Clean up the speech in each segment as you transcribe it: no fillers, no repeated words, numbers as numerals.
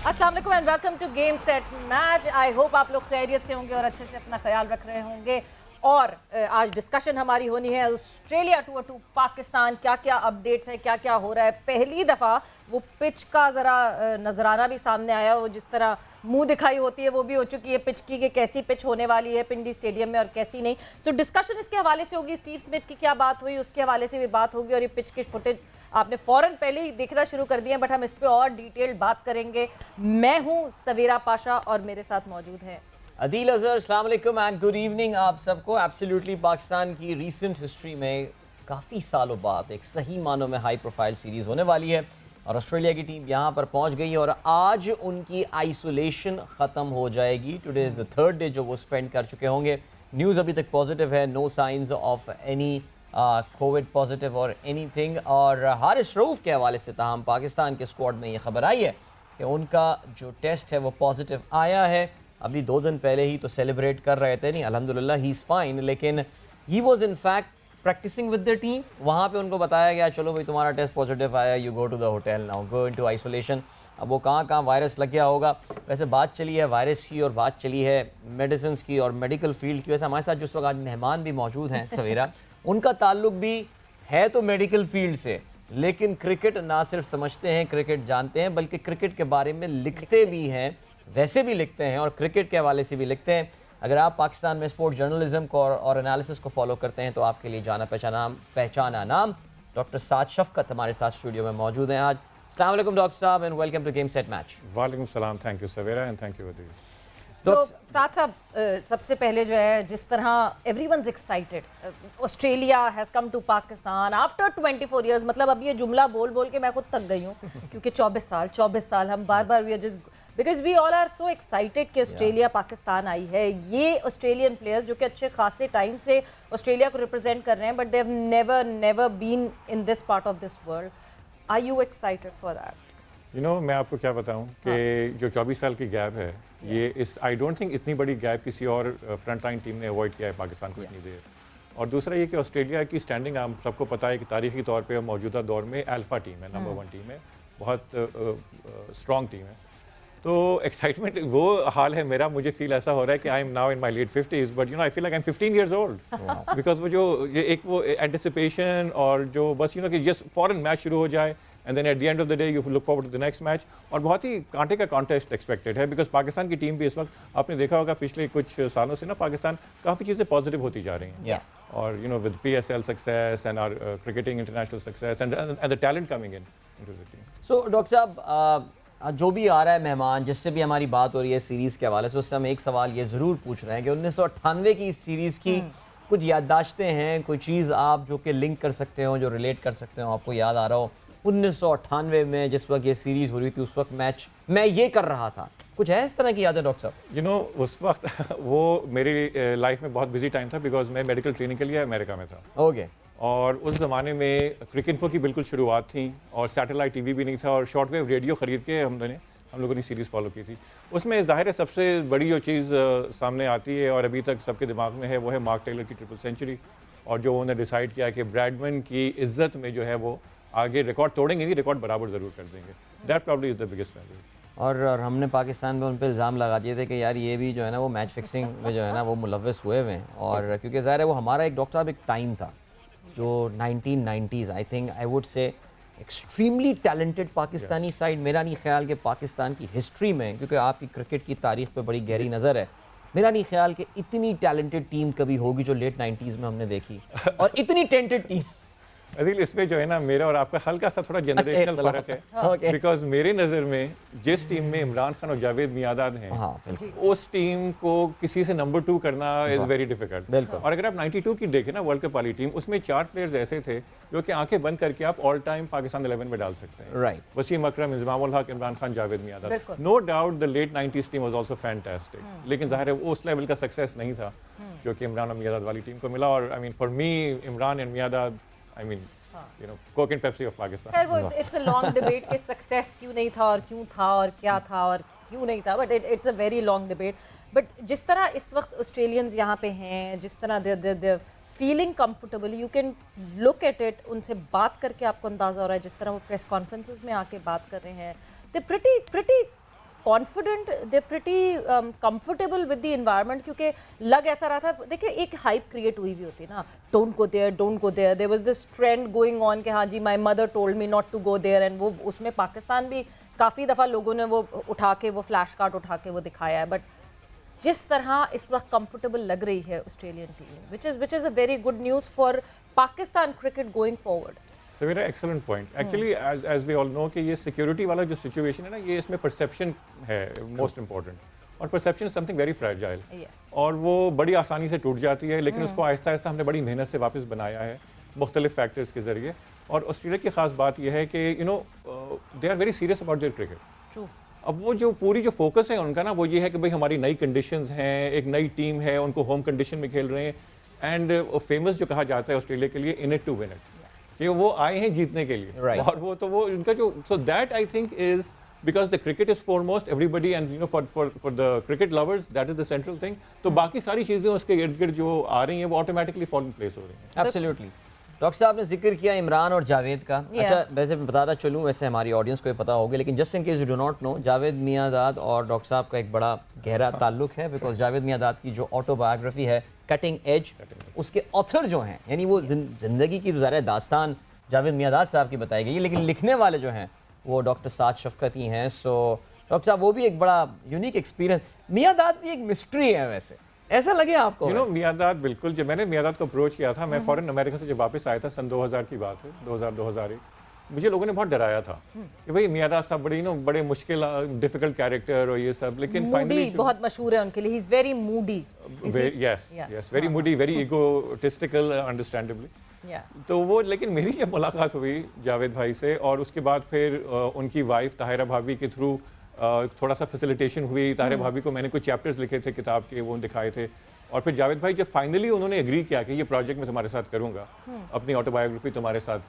अस्सलाम वालेकुम and welcome to game set match. I hope आप लोग खैरियत से होंगे और अच्छे से अपना ख्याल रख रहे होंगे। और आज डिस्कशन हमारी होनी है ऑस्ट्रेलिया टू पाकिस्तान, क्या क्या अपडेट्स हैं, क्या क्या हो रहा है। पहली दफ़ा वो पिच का ज़रा नजराना भी सामने आया, वो जिस तरह मुंह दिखाई होती है वो भी हो चुकी है पिच की, कि कैसी पिच होने वाली है पिंडी स्टेडियम में और कैसी नहीं। सो डिस्कशन इसके हवाले से होगी, स्टीव स्मिथ की क्या बात हुई उसके हवाले से भी बात होगी, और ये पिच की फुटेज आपने फौरन पहले ही देखना शुरू कर दिया, बट हम इस पे और डिटेल्ड बात करेंगे। मैं हूं सवेरा पाशा और मेरे साथ मौजूद हैं अदील अजहर। अस्सलाम वालेकुम एंड गुड इवनिंग आप सबको। एब्सोल्युटली पाकिस्तान की रीसेंट हिस्ट्री में काफ़ी सालों बाद एक सही मानों में हाई प्रोफाइल सीरीज़ होने वाली है और ऑस्ट्रेलिया की टीम यहाँ पर पहुँच गई है और आज उनकी आइसोलेशन ख़त्म हो जाएगी। Today is the third day जो वो स्पेंड कर चुके होंगे। न्यूज़ अभी तक पॉजिटिव है, no signs of any covid positive और एनीथिंग। और हारिस रऊफ के हवाले से ताहम पाकिस्तान के स्क्वाड में ये खबर आई है कि उनका जो टेस्ट है वो पॉजिटिव आया है। अभी 2 दिन पहले ही तो सेलिब्रेट कर रहे थे, नहीं अल्हम्दुलिल्लाह ही इज़ फाइन, लेकिन he was in fact practising with the team. वहाँ पे उनको बताया गया चलो भाई तुम्हारा टेस्ट पॉजिटिव आया, you go to the hotel now, go into isolation. अब वो कहाँ कहाँ वायरस लग गया होगा। वैसे बात चली है वायरस की और बात चली है मेडिसिन की और मेडिकल फील्ड की। वैसे हमारे साथ जिस वक्त आज मेहमान भी मौजूद हैं सवेरा, उनका ताल्लुक भी है तो मेडिकल फील्ड से, लेकिन क्रिकेट ना सिर्फ समझते हैं, क्रिकेट जानते हैं, बल्कि क्रिकेट के बारे में लिखते भी हैं, वैसे भी लिखते हैं और क्रिकेट के हवाले से भी लिखते हैं। अगर आप पाकिस्तान में स्पोर्ट्स जर्नलिज्म को और एनालिसिस को फॉलो करते हैं तो आपके लिए जाना पहचाना नाम डॉक्टर साद शफकत हमारे साथ स्टूडियो में मौजूद हैं आज। अस्सलाम वालेकुम डॉक्टर साहब and welcome to game set match. वालेकुम सलाम, thank you Savera and thank you Adeel. तो साथ साहब सबसे पहले जो है, जिस तरह everyone's excited, Australia has come to Pakistan after 24 years. मतलब अब ये जुमला बोल बोल के मैं खुद थक गई हूँ क्योंकि 24 साल हम बार बार we are just because we all are so excited कि ऑस्ट्रेलिया पाकिस्तान आई है। ये ऑस्ट्रेलियन प्लेयर्स जो कि अच्छे खासे टाइम से ऑस्ट्रेलिया को रिप्रेजेंट कर रहे हैं, but they have never been in this part of this world. Are you excited for that? You know, मैं आपको क्या बताऊं कि जो 24 साल की गैप है, ये इस आई डोंट थिंक इतनी बड़ी गैप किसी और फ्रंट लाइन टीम ने अवॉइड किया है पाकिस्तान को इतनी देर। और दूसरा ये कि ऑस्ट्रेलिया की स्टैंडिंग आप सबको पता है कि तारीखी तौर पे मौजूदा दौर में अल्फा टीम है, नंबर 1 टीम है, बहुत स्ट्रॉन्ग टीम है। तो एक्साइटमेंट वो हाल है मेरा, मुझे फील ऐसा हो रहा है कि I am now in my late 50s, but you know I feel like I am 15 years old because वो जो ये एक वो एंटिसिपेशन और जो बस यू नो कि जस्ट फॉरन मैच शुरू हो जाए and then at the end of the day you look forward to the next match. और बहुत ही कांटे का कॉन्टेस्ट एक्सपेक्टेड है बिकॉज पाकिस्तान की टीम भी इस वक्त, आपने देखा होगा पिछले कुछ सालों से ना पाकिस्तान काफ़ी चीज़ें पॉजिटिव होती जा रही हैं। और you know with PSL success and our cricketing international success and the talent coming in into the team. So doctor साहब, जो भी आ रहा है मेहमान, जिससे भी हमारी बात हो रही है सीरीज़ के हवाले से, उससे हम एक सवाल ये ज़रूर पूछ रहे हैं कि 1998 की इस सीरीज़ की कुछ याददाश्तें हैं, कोई चीज़ आप जो कि लिंक कर सकते हो, जो रिलेट कर सकते हो, आपको याद आ रहा हो 1998 में जिस वक्त ये सीरीज़ हो रही थी, उस वक्त मैच मैं ये कर रहा था, कुछ है इस तरह की यादें डॉक्टर साहब? यू नो उस वक्त वो मेरी लाइफ में बहुत बिजी टाइम था बिकॉज मैं मेडिकल ट्रेनिंग के लिए अमेरिका में था। ओके। और उस ज़माने में क्रिकइन्फो की बिल्कुल शुरुआत थी और सैटेलाइट टीवी भी नहीं था और शॉर्टवेव रेडियो ख़रीद के हम लोगों ने सीरीज़ फॉलो की थी। उसमें ज़ाहिर है सबसे बड़ी जो चीज़ सामने आती है और अभी तक सबके दिमाग में है, वो है मार्क टेलर की ट्रिपल सेंचुरी, और जो उन्होंने डिसाइड किया कि ब्रैडमैन की इज्जत में जो है वो आगे रिकॉर्ड तोड़ेंगे नहीं, रिकॉर्ड बराबर ज़रूर कर देंगे। That probably is the biggest value. और हमने पाकिस्तान में उन पर इल्ज़ाम लगा दिए थे कि यार ये भी जो है ना वो मैच फिक्सिंग में जो है ना वो मुलव्वस हुए हुए हैं। और क्योंकि ज़ाहिर है वो हमारा एक डॉक्टर साहब एक टाइम था जो 1990s, I think I would से एक्सट्रीमली टैलेंटेड पाकिस्तानी साइड। मेरा नहीं ख्याल कि पाकिस्तान की हिस्ट्री में, क्योंकि आपकी क्रिकेट की तारीख पे बड़ी गहरी नज़र है, मेरा नहीं ख्याल कि इतनी टैलेंटेड टीम कभी होगी जो लेट 90s में हमने देखी, और इतनी टैलेंटेड टीम। अदील, इसमें जो है ना मेरा और आपका हल्का सा थोड़ा जनरेशनल फर्क है बिकॉज मेरे नज़र में जिस टीम में इमरान खान और जावेद मियादाद हैं, उस टीम को किसी से नंबर 2 करना इज़ वेरी डिफिकल्ट। और अगर आप 92 की देखें ना वर्ल्ड कप वाली टीम, उसमें 4 प्लेयर्स ऐसे थे जो कि आंखें बंद करके आप ऑल टाइम पाकिस्तान 11 में डाल सकते हैं। Right. Wasim Akram, Inzamamul Haq, Imran Khan, Javed Miandad. No doubt the late 90s team was also fantastic, लेकिन जाहिर है उस लेवल का सक्सेस नहीं था जो कि इमरान और मियादाद वाली टीम को मिला। और I mean for me Imran and my dad, I mean you know, Coke and Pepsi of Pakistan. खैर वो इट्स अ लॉन्ग डिबेट कि सक्सेस क्यों नहीं था और क्यों था और क्या था और क्यों नहीं था, but it's a very long debate. But जिस तरह इस वक्त ऑस्ट्रेलियंस यहाँ पे हैं, जिस तरह they feeling comfortable, you can look at it, उनसे बात करके आपको अंदाज़ा हो रहा है, जिस तरह वो प्रेस कॉन्फ्रेंसेस में आके बात कर रहे हैं, they pretty confident, they pretty comfortable with the environment, क्योंकि लग ऐसा रहा था, देखिए एक हाइप क्रिएट हुई हुई होती है ना, don't go there, don't go there, there was this trend going on कि हाँ जी my mother told me not to go there, and वो उसमें पाकिस्तान भी काफ़ी दफ़ा लोगों ने वो उठा के, वो फ्लैश कार्ड उठा के वो दिखाया है। बट जिस तरह इस वक्त कंफर्टेबल लग रही है Australian team, which is a very good news for Pakistan cricket going forward. Savera excellent point. Actually as we all know कि ये सिक्योरिटी वाला जो सिचुएशन है ना, ये इसमें परसेप्शन है मोस्ट इंपॉर्टेंट, और परसेप्शन समथिंग वेरी फ्रैजाइल, और वो बड़ी आसानी से टूट जाती है, लेकिन उसको आहिस्ता आहिस्ता हमने बड़ी मेहनत से वापस बनाया है मुख्तलिफ फैक्टर्स के ज़रिए। और ऑस्ट्रेलिया की ख़ास बात यह है कि you know they are very serious about their cricket. अब वो जो पूरी जो फोकस है उनका ना, वो ये है कि भाई हमारी नई कंडीशंस हैं, एक नई टीम है, उनको होम कंडीशन में खेल रहे हैं, एंड फेमस जो कहा जाता है ऑस्ट्रेलिया के लिए, in it to win it, कि वो आए हैं जीतने के लिए। Right. और वो तो वो उनका जो, so that I think is because the cricket is foremost, everybody, and you know for the cricket lovers that is the central thing. तो बाकी सारी चीज़ें उसके इर्द गिर्द जो आ रही हैं वो ऑटोमेटिकली फॉल इन प्लेस हो रही हैं। एब्सोल्युटली। डॉक्टर साहब ने जिक्र किया इमरान और जावेद का। अच्छा, वैसे बताता चलूँ, वैसे हमारी ऑडियंस को ये पता होगा, लेकिन just in case you do not know, Javed Miandad और डॉक्टर साहब का एक बड़ा गहरा ताल्लुक है, बिकॉज जावेद मियांदाद की जो ऑटोबायोग्राफी है कटिंग एज, उसके ऑथर जो हैं, यानी वो ज़िंदगी की ज़ाहिर दास्तान जावेद मियांदाद साहब की बताई गई है, लेकिन लिखने वाले जो हैं वो डॉक्टर साद शफकत ही हैं। सो डॉक्टर साहब, वो भी एक बड़ा यूनिक एक्सपीरियंस। मियांदाद भी एक मिस्ट्री है, वैसे ऐसा लगे आपको? यू नो मियांदाद, बिल्कुल। जब मैंने मियांदाद को अप्रोच किया था, मैं फॉरेन अमेरिका से जब वापस आया था, सन 2000 की बात है, 2000-2001, मुझे लोगों ने बहुत डराया था कि भाई मियांदाद साहब बड़ी बड़े मुश्किल डिफिकल्ट कैरेक्टर और ये सब, लेकिन फाइनली बहुत मशहूर है उनके लिए, he is very moody. Yes, very moody, very egotistical, understandably. तो वो, लेकिन मेरी जब मुलाकात हुई जावेद भाई से, और उसके बाद फिर उनकी वाइफ ताहिरा भाभी के थ्रू थोड़ा सा फैसिलिटेशन हुई। ताहिरा भाभी को मैंने कुछ चैप्टर्स लिखे थे किताब के, वो दिखाए थे, और फिर जावेद भाई जब फाइनली उन्होंने एग्री किया कि ये प्रोजेक्ट मैं तुम्हारे साथ करूंगा, अपनी ऑटोबायोग्राफी तुम्हारे साथ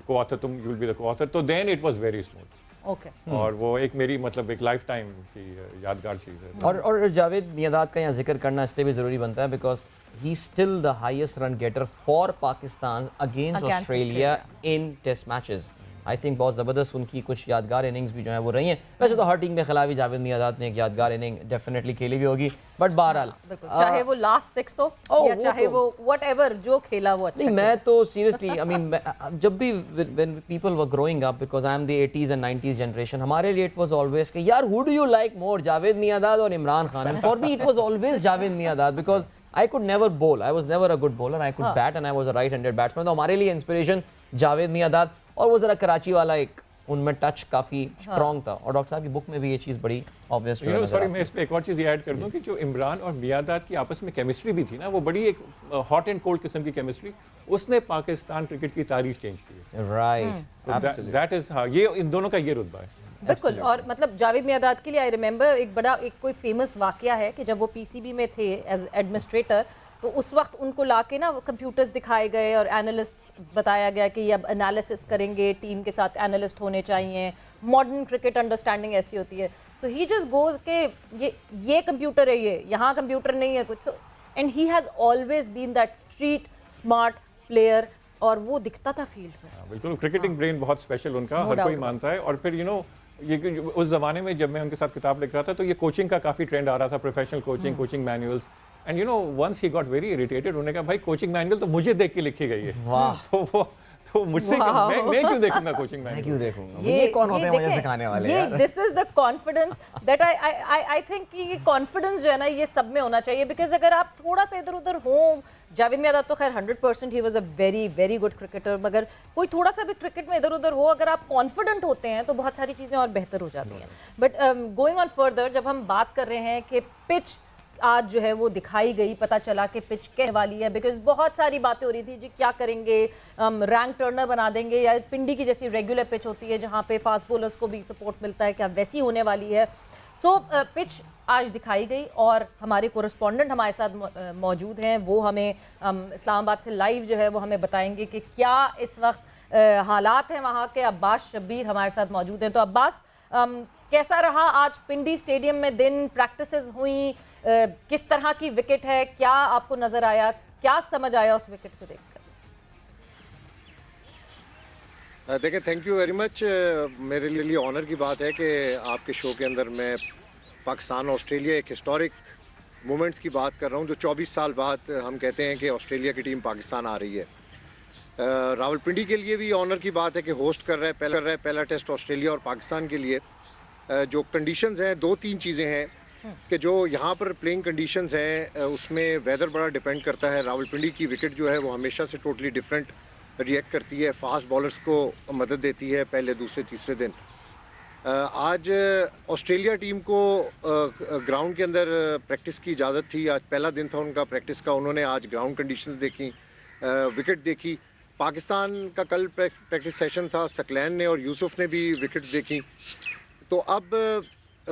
को-ऑथर, तुम you will be the co-author, तो then it was very smooth. Okay. और वो एक मेरी मतलब एक लाइफ टाइम की यादगार चीज़ है। और जावेद मियांदाद का यहाँ जिक्र करना इसलिए भी ज़रूरी बनता है because he still the highest run getter for Pakistan against Australia in test matches. I think बहुत ज़बरदस्त उनकी कुछ यादगार इनिंग्स भी जो है वो रही हैं। वैसे तो हर टीम के खिलाफ ही जावेद मियांदाद ने एक यादगार इनिंग डेफिनेटली खेली भी होगी, बट बहरहाल चाहे वो लास्ट 6 हो या चाहे वो व्हाटएवर जो खेला वो अच्छा। नहीं, मैं तो सीरियसली आई मीन जब भी when people were growing up, because I am the 80s and 90s generation, हमारे लिए इट वाज ऑलवेज कि यार who do you like more, Javed Miandad और Imran Khan, and for me it was always Javed Miandad because I could never bowl. I was never a good bowler. I could bat and I was a right-handed batsman. तो हमारे लिए inspiration Javed Miandad, और वो ज़रा कराची वाला एक उनमें टच काफ़ी स्ट्रॉन्ग था, और डॉक्टर साहब की बुक में भी ये चीज़ बड़ी ऑब्वियस है। सॉरी, मैं इस पे एक और चीज़ ऐड कर दूं कि जो इमरान और मियांदाद की आपस में केमिस्ट्री भी थी ना, वो बड़ी एक हॉट एंड कोल्ड किस्म की केमिस्ट्री, उसने पाकिस्तान क्रिकेट की तारीख चेंज की है। राइट, दैट इज हाँ, ये इन दोनों का ये रुतबा है। बिल्कुल। और मतलब जावेद मियांदाद के लिए आई रिमेंबर एक बड़ा एक कोई फेमस वाकया है कि जब वो पीसीबी में थे एज एडमिनिस्ट्रेटर, तो उस वक्त उनको लाके ना वो कंप्यूटर्स दिखाए गए और एनालिस्ट बताया गया कि ये अब एनालिसिस करेंगे, टीम के साथ एनालिस्ट होने चाहिए, मॉडर्न क्रिकेट अंडरस्टैंडिंग ऐसी होती है। सो ही जस्ट गोज के ये कंप्यूटर है, ये यहाँ कंप्यूटर नहीं है कुछ, and he has always been that street smart player, और वो दिखता था फील्ड में। बिल्कुल, क्रिकेटिंग ब्रेन बहुत स्पेशल उनका, हर कोई मानता है। और फिर यू नो ये उस ज़माने में जब मैं उनके साथ किताब लिख रहा था, तो ये कोचिंग का काफ़ी ट्रेंड आ रहा था, professional coaching, coaching manuals, and you know once he got very irritated, उन्होंने कहा भाई कोचिंग मैनुअल तो मुझे देख के लिखी गई है, तो मुझसे मैं क्यों देखूंगा कोचिंग मैनुअल, मैं क्यों देखूंगा, ये कौन होते हैं मुझे सिखाने वाले यार। This is the confidence that I think कि ये कॉन्फिडेंस जो है ना, ये सब में होना चाहिए, बिकॉज अगर आप थोड़ा सा इधर उधर हो, जावेद मियांदाद तो खैर 100% he was a very very good cricketer, मगर कोई थोड़ा सा भी क्रिकेट में इधर उधर हो, अगर आप कॉन्फिडेंट होते हैं तो बहुत सारी चीज़ें और बेहतर हो जाती हैं। बट गोइंग ऑन फर्दर, जब हम बात कर रहे हैं कि पिच आज जो है वो दिखाई गई, पता चला कि पिच कहने वाली है, बिकॉज बहुत सारी बातें हो रही थी जी क्या करेंगे, रैंक टर्नर बना देंगे या पिंडी की जैसी रेगुलर पिच होती है जहाँ पे फास्ट बॉलर्स को भी सपोर्ट मिलता है, क्या वैसी होने वाली है। सो पिच आज दिखाई गई, और हमारे कोरेस्पॉन्डेंट हमारे साथ मौजूद हैं, वो हमें इस्लामाबाद से लाइव जो है वो हमें बताएंगे कि क्या इस वक्त हालात हैं वहाँ के। अब्बास शब्बीर हमारे साथ मौजूद हैं। तो अब्बास, कैसा रहा आज पिंडी स्टेडियम में दिन, प्रैक्टिसेस हुई, किस तरह की विकेट है, क्या आपको नजर आया, क्या समझ आया उस विकेट को देखकर? देखिए, थैंक यू वेरी मच। मेरे लिए ऑनर की बात है कि आपके शो के अंदर मैं पाकिस्तान ऑस्ट्रेलिया एक हिस्टोरिक मोमेंट्स की बात कर रहा हूँ, जो 24 साल बाद हम कहते हैं कि ऑस्ट्रेलिया की टीम पाकिस्तान आ रही है। रावलपिंडी के लिए भी ऑनर की बात है कि होस्ट कर रहा है पहला टेस्ट ऑस्ट्रेलिया और पाकिस्तान के लिए। जो कंडीशंस हैं, दो तीन चीज़ें हैं कि जो यहाँ पर प्लेइंग कंडीशंस हैं उसमें वेदर बड़ा डिपेंड करता है। रावलपिंडी की विकेट जो है वो हमेशा से टोटली डिफरेंट रिएक्ट करती है, फास्ट बॉलर्स को मदद देती है पहले दूसरे तीसरे दिन। आज ऑस्ट्रेलिया टीम को ग्राउंड के अंदर प्रैक्टिस की इजाज़त थी। आज पहला दिन था उनका प्रैक्टिस का। उन्होंने आज ग्राउंड कंडीशंस देखी, विकेट देखी। पाकिस्तान का कल प्रैक्टिस सेशन था, सकलैन ने और यूसुफ ने भी विकेट्स देखी। तो अब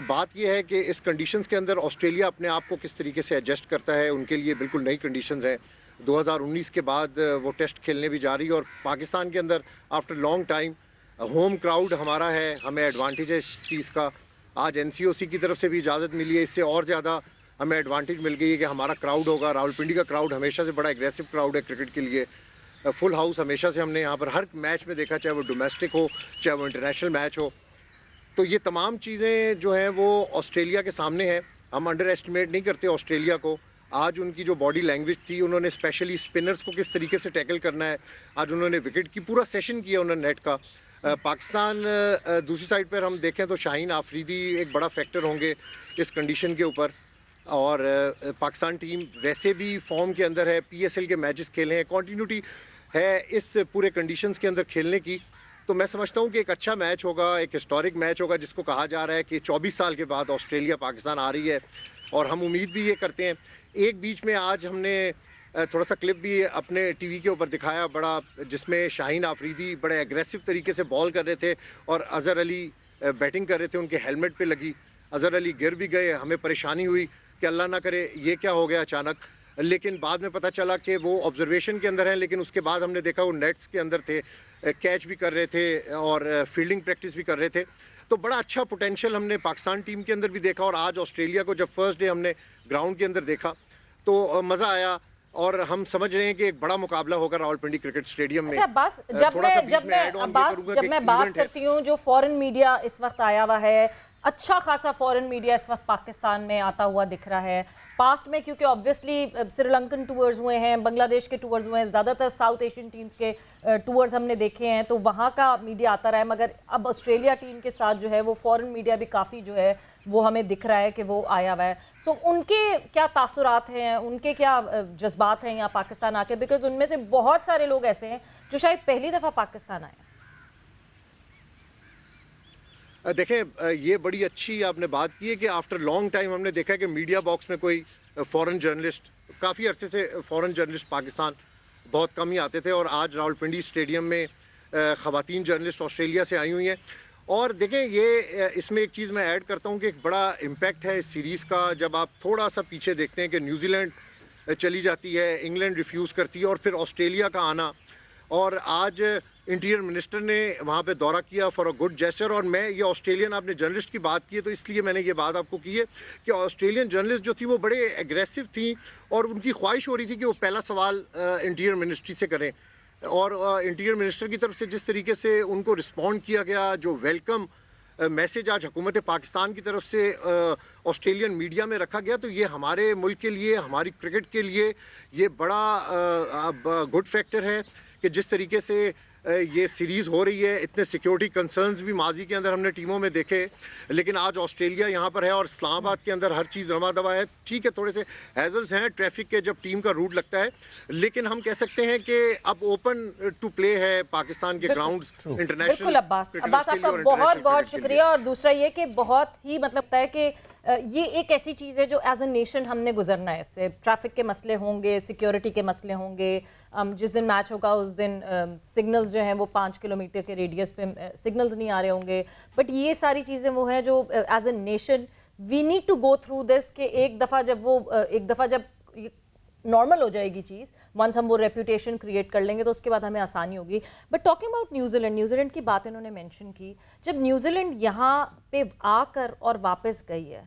बात यह है कि इस कंडीशंस के अंदर ऑस्ट्रेलिया अपने आप को किस तरीके से एडजस्ट करता है। उनके लिए बिल्कुल नई कंडीशंस हैं। 2019 के बाद वो टेस्ट खेलने भी जा रही है और पाकिस्तान के अंदर after long time home crowd हमारा है, हमें एडवांटेज है इस चीज़ का। आज NCOC की तरफ से भी इजाज़त मिली है, इससे और ज़्यादा हमें एडवांटेज मिल गई है कि हमारा क्राउड होगा। रावलपिंडी का क्राउड हमेशा से बड़ा एग्रेसिव क्राउड है क्रिकेट के लिए। फुल हाउस हमेशा से हमने यहाँ पर हर मैच में देखा, चाहे वो डोमेस्टिक हो चाहे वो इंटरनेशनल मैच हो। तो ये तमाम चीज़ें जो हैं वो ऑस्ट्रेलिया के सामने हैं। हम अंडर एस्टिमेट नहीं करते ऑस्ट्रेलिया को। आज उनकी जो बॉडी लैंग्वेज थी, उन्होंने स्पेशली स्पिनर्स को किस तरीके से टैकल करना है, आज उन्होंने विकेट की पूरा सेशन किया उन्होंने नेट का। पाकिस्तान दूसरी साइड पर हम देखें तो शाहीन आफरीदी एक बड़ा फैक्टर होंगे इस कंडीशन के ऊपर। और पाकिस्तान टीम वैसे भी फॉर्म के अंदर है, PSL के मैचेस खेले हैं, कॉन्टीन्यूटी है इस पूरे कंडीशंस के अंदर खेलने की। तो मैं समझता हूँ कि एक अच्छा मैच होगा, एक हिस्टोरिक मैच होगा, जिसको कहा जा रहा है कि 24 साल के बाद ऑस्ट्रेलिया पाकिस्तान आ रही है। और हम उम्मीद भी ये करते हैं। एक बीच में आज हमने थोड़ा सा क्लिप भी अपने TV के ऊपर दिखाया बड़ा, जिसमें शाहीन आफरीदी बड़े एग्रेसिव तरीके से बॉल कर रहे थे और अज़हर अली बैटिंग कर रहे थे, उनके हेलमेट पे लगी। अज़हर अली गिर भी गए, हमें परेशानी हुई कि अल्लाह ना करे ये क्या हो गया अचानक। लेकिन बाद में पता चला कि वो ऑब्जर्वेशन के अंदर हैं। लेकिन उसके बाद हमने देखा वो नेट्स के अंदर थे, कैच भी कर रहे थे और फील्डिंग प्रैक्टिस भी कर रहे थे। तो बड़ा अच्छा पोटेंशियल हमने पाकिस्तान टीम के अंदर भी देखा। और आज ऑस्ट्रेलिया को जब फर्स्ट डे हमने ग्राउंड के अंदर देखा तो मज़ा आया। और हम समझ रहे हैं कि एक बड़ा मुकाबला होगा रावलपिंडी क्रिकेट स्टेडियम में। अच्छा अब्बास, जब मैं बात करती हूँ, जो फॉरेन मीडिया इस वक्त आया हुआ है, अच्छा खासा फॉरेन मीडिया इस वक्त पाकिस्तान में आता हुआ दिख रहा है। पास्ट में क्योंकि ऑब्वियसली श्रीलंकन टूर्स हुए हैं, बांग्लादेश के टूर्स हुए हैं, ज़्यादातर साउथ एशियन टीम्स के टूर्स हमने देखे हैं, तो वहाँ का मीडिया आता रहा है। मगर अब ऑस्ट्रेलिया टीम के साथ जो है वो फॉरेन मीडिया भी काफ़ी जो है वो हमें दिख रहा है कि वो आया हुआ है। सो उनके क्या तासुरात हैं, उनके क्या जज्बात हैं यहाँ पाकिस्तान आके? बिकॉज उनमें से बहुत सारे लोग ऐसे हैं जो शायद पहली दफ़ा पाकिस्तान आए। देखें, ये बड़ी अच्छी आपने बात की है कि आफ्टर लॉन्ग टाइम हमने देखा है कि मीडिया बॉक्स में कोई फ़ॉरेन जर्नलिस्ट, काफ़ी अरसे से फ़ॉरेन जर्नलिस्ट पाकिस्तान बहुत कम ही आते थे। और आज रावलपिंडी स्टेडियम में ख़वातीन जर्नलिस्ट ऑस्ट्रेलिया से आई हुई हैं। और देखें, ये इसमें एक चीज़ मैं ऐड करता हूँ कि एक बड़ा इम्पैक्ट है इस सीरीज़ का। जब आप थोड़ा सा पीछे देखते हैं कि न्यूजीलैंड चली जाती है, इंग्लैंड रिफ्यूज़ करती है और फिर ऑस्ट्रेलिया का आना। और आज इंटीरियर मिनिस्टर ने वहाँ पे दौरा किया फॉर अ गुड जेस्चर। और मैं ये ऑस्ट्रेलियन, आपने जर्नलिस्ट की बात की है तो इसलिए मैंने ये बात आपको की है कि ऑस्ट्रेलियन जर्नलिस्ट जो थी वो बड़े एग्रेसिव थी और उनकी ख्वाहिश हो रही थी कि वो पहला सवाल इंटीरियर मिनिस्ट्री से करें। और इंटीरियर मिनिस्टर की तरफ से जिस तरीके से उनको रिस्पॉन्ड किया गया, जो वेलकम मैसेज आज हुकूमत पाकिस्तान की तरफ से ऑस्ट्रेलियन मीडिया में रखा गया, तो ये हमारे मुल्क के लिए, हमारी क्रिकेट के लिए ये बड़ा गुड फैक्टर है कि जिस तरीके से ये सीरीज़ हो रही है। इतने सिक्योरिटी कंसर्न्स भी माजी के अंदर हमने टीमों में देखे, लेकिन आज ऑस्ट्रेलिया यहाँ पर है और इस्लामाबाद के अंदर हर चीज़ रवा दवा है। ठीक है, थोड़े से हैजल्स हैं ट्रैफिक के जब टीम का रूट लगता है, लेकिन हम कह सकते हैं कि अब ओपन टू प्ले है पाकिस्तान के ग्राउंड्स इंटरनेशनल। बिल्कुल अब्बास, आपका बहुत बहुत शुक्रिया। और दूसरा ये कि बहुत ही मतलब लगता है कि ये एक ऐसी चीज़ है जो एज अ नेशन हमने गुजरना है इससे। ट्रैफिक के मसले होंगे, सिक्योरिटी के मसले होंगे, जिस दिन मैच होगा उस दिन सिग्नल्स जो हैं वो 5 किलोमीटर के रेडियस पे सिग्नल्स नहीं आ रहे होंगे। बट ये सारी चीज़ें वो हैं जो as a nation we need to go through this, कि एक दफ़ा जब नॉर्मल हो जाएगी चीज़, वंस हम वो रेपुटेशन क्रिएट कर लेंगे तो उसके बाद हमें आसानी होगी। बट टॉकिंग अबाउट न्यूजीलैंड की बात इन्होंने मेंशन की, जब न्यूजीलैंड यहाँ पे आकर और वापस गई है,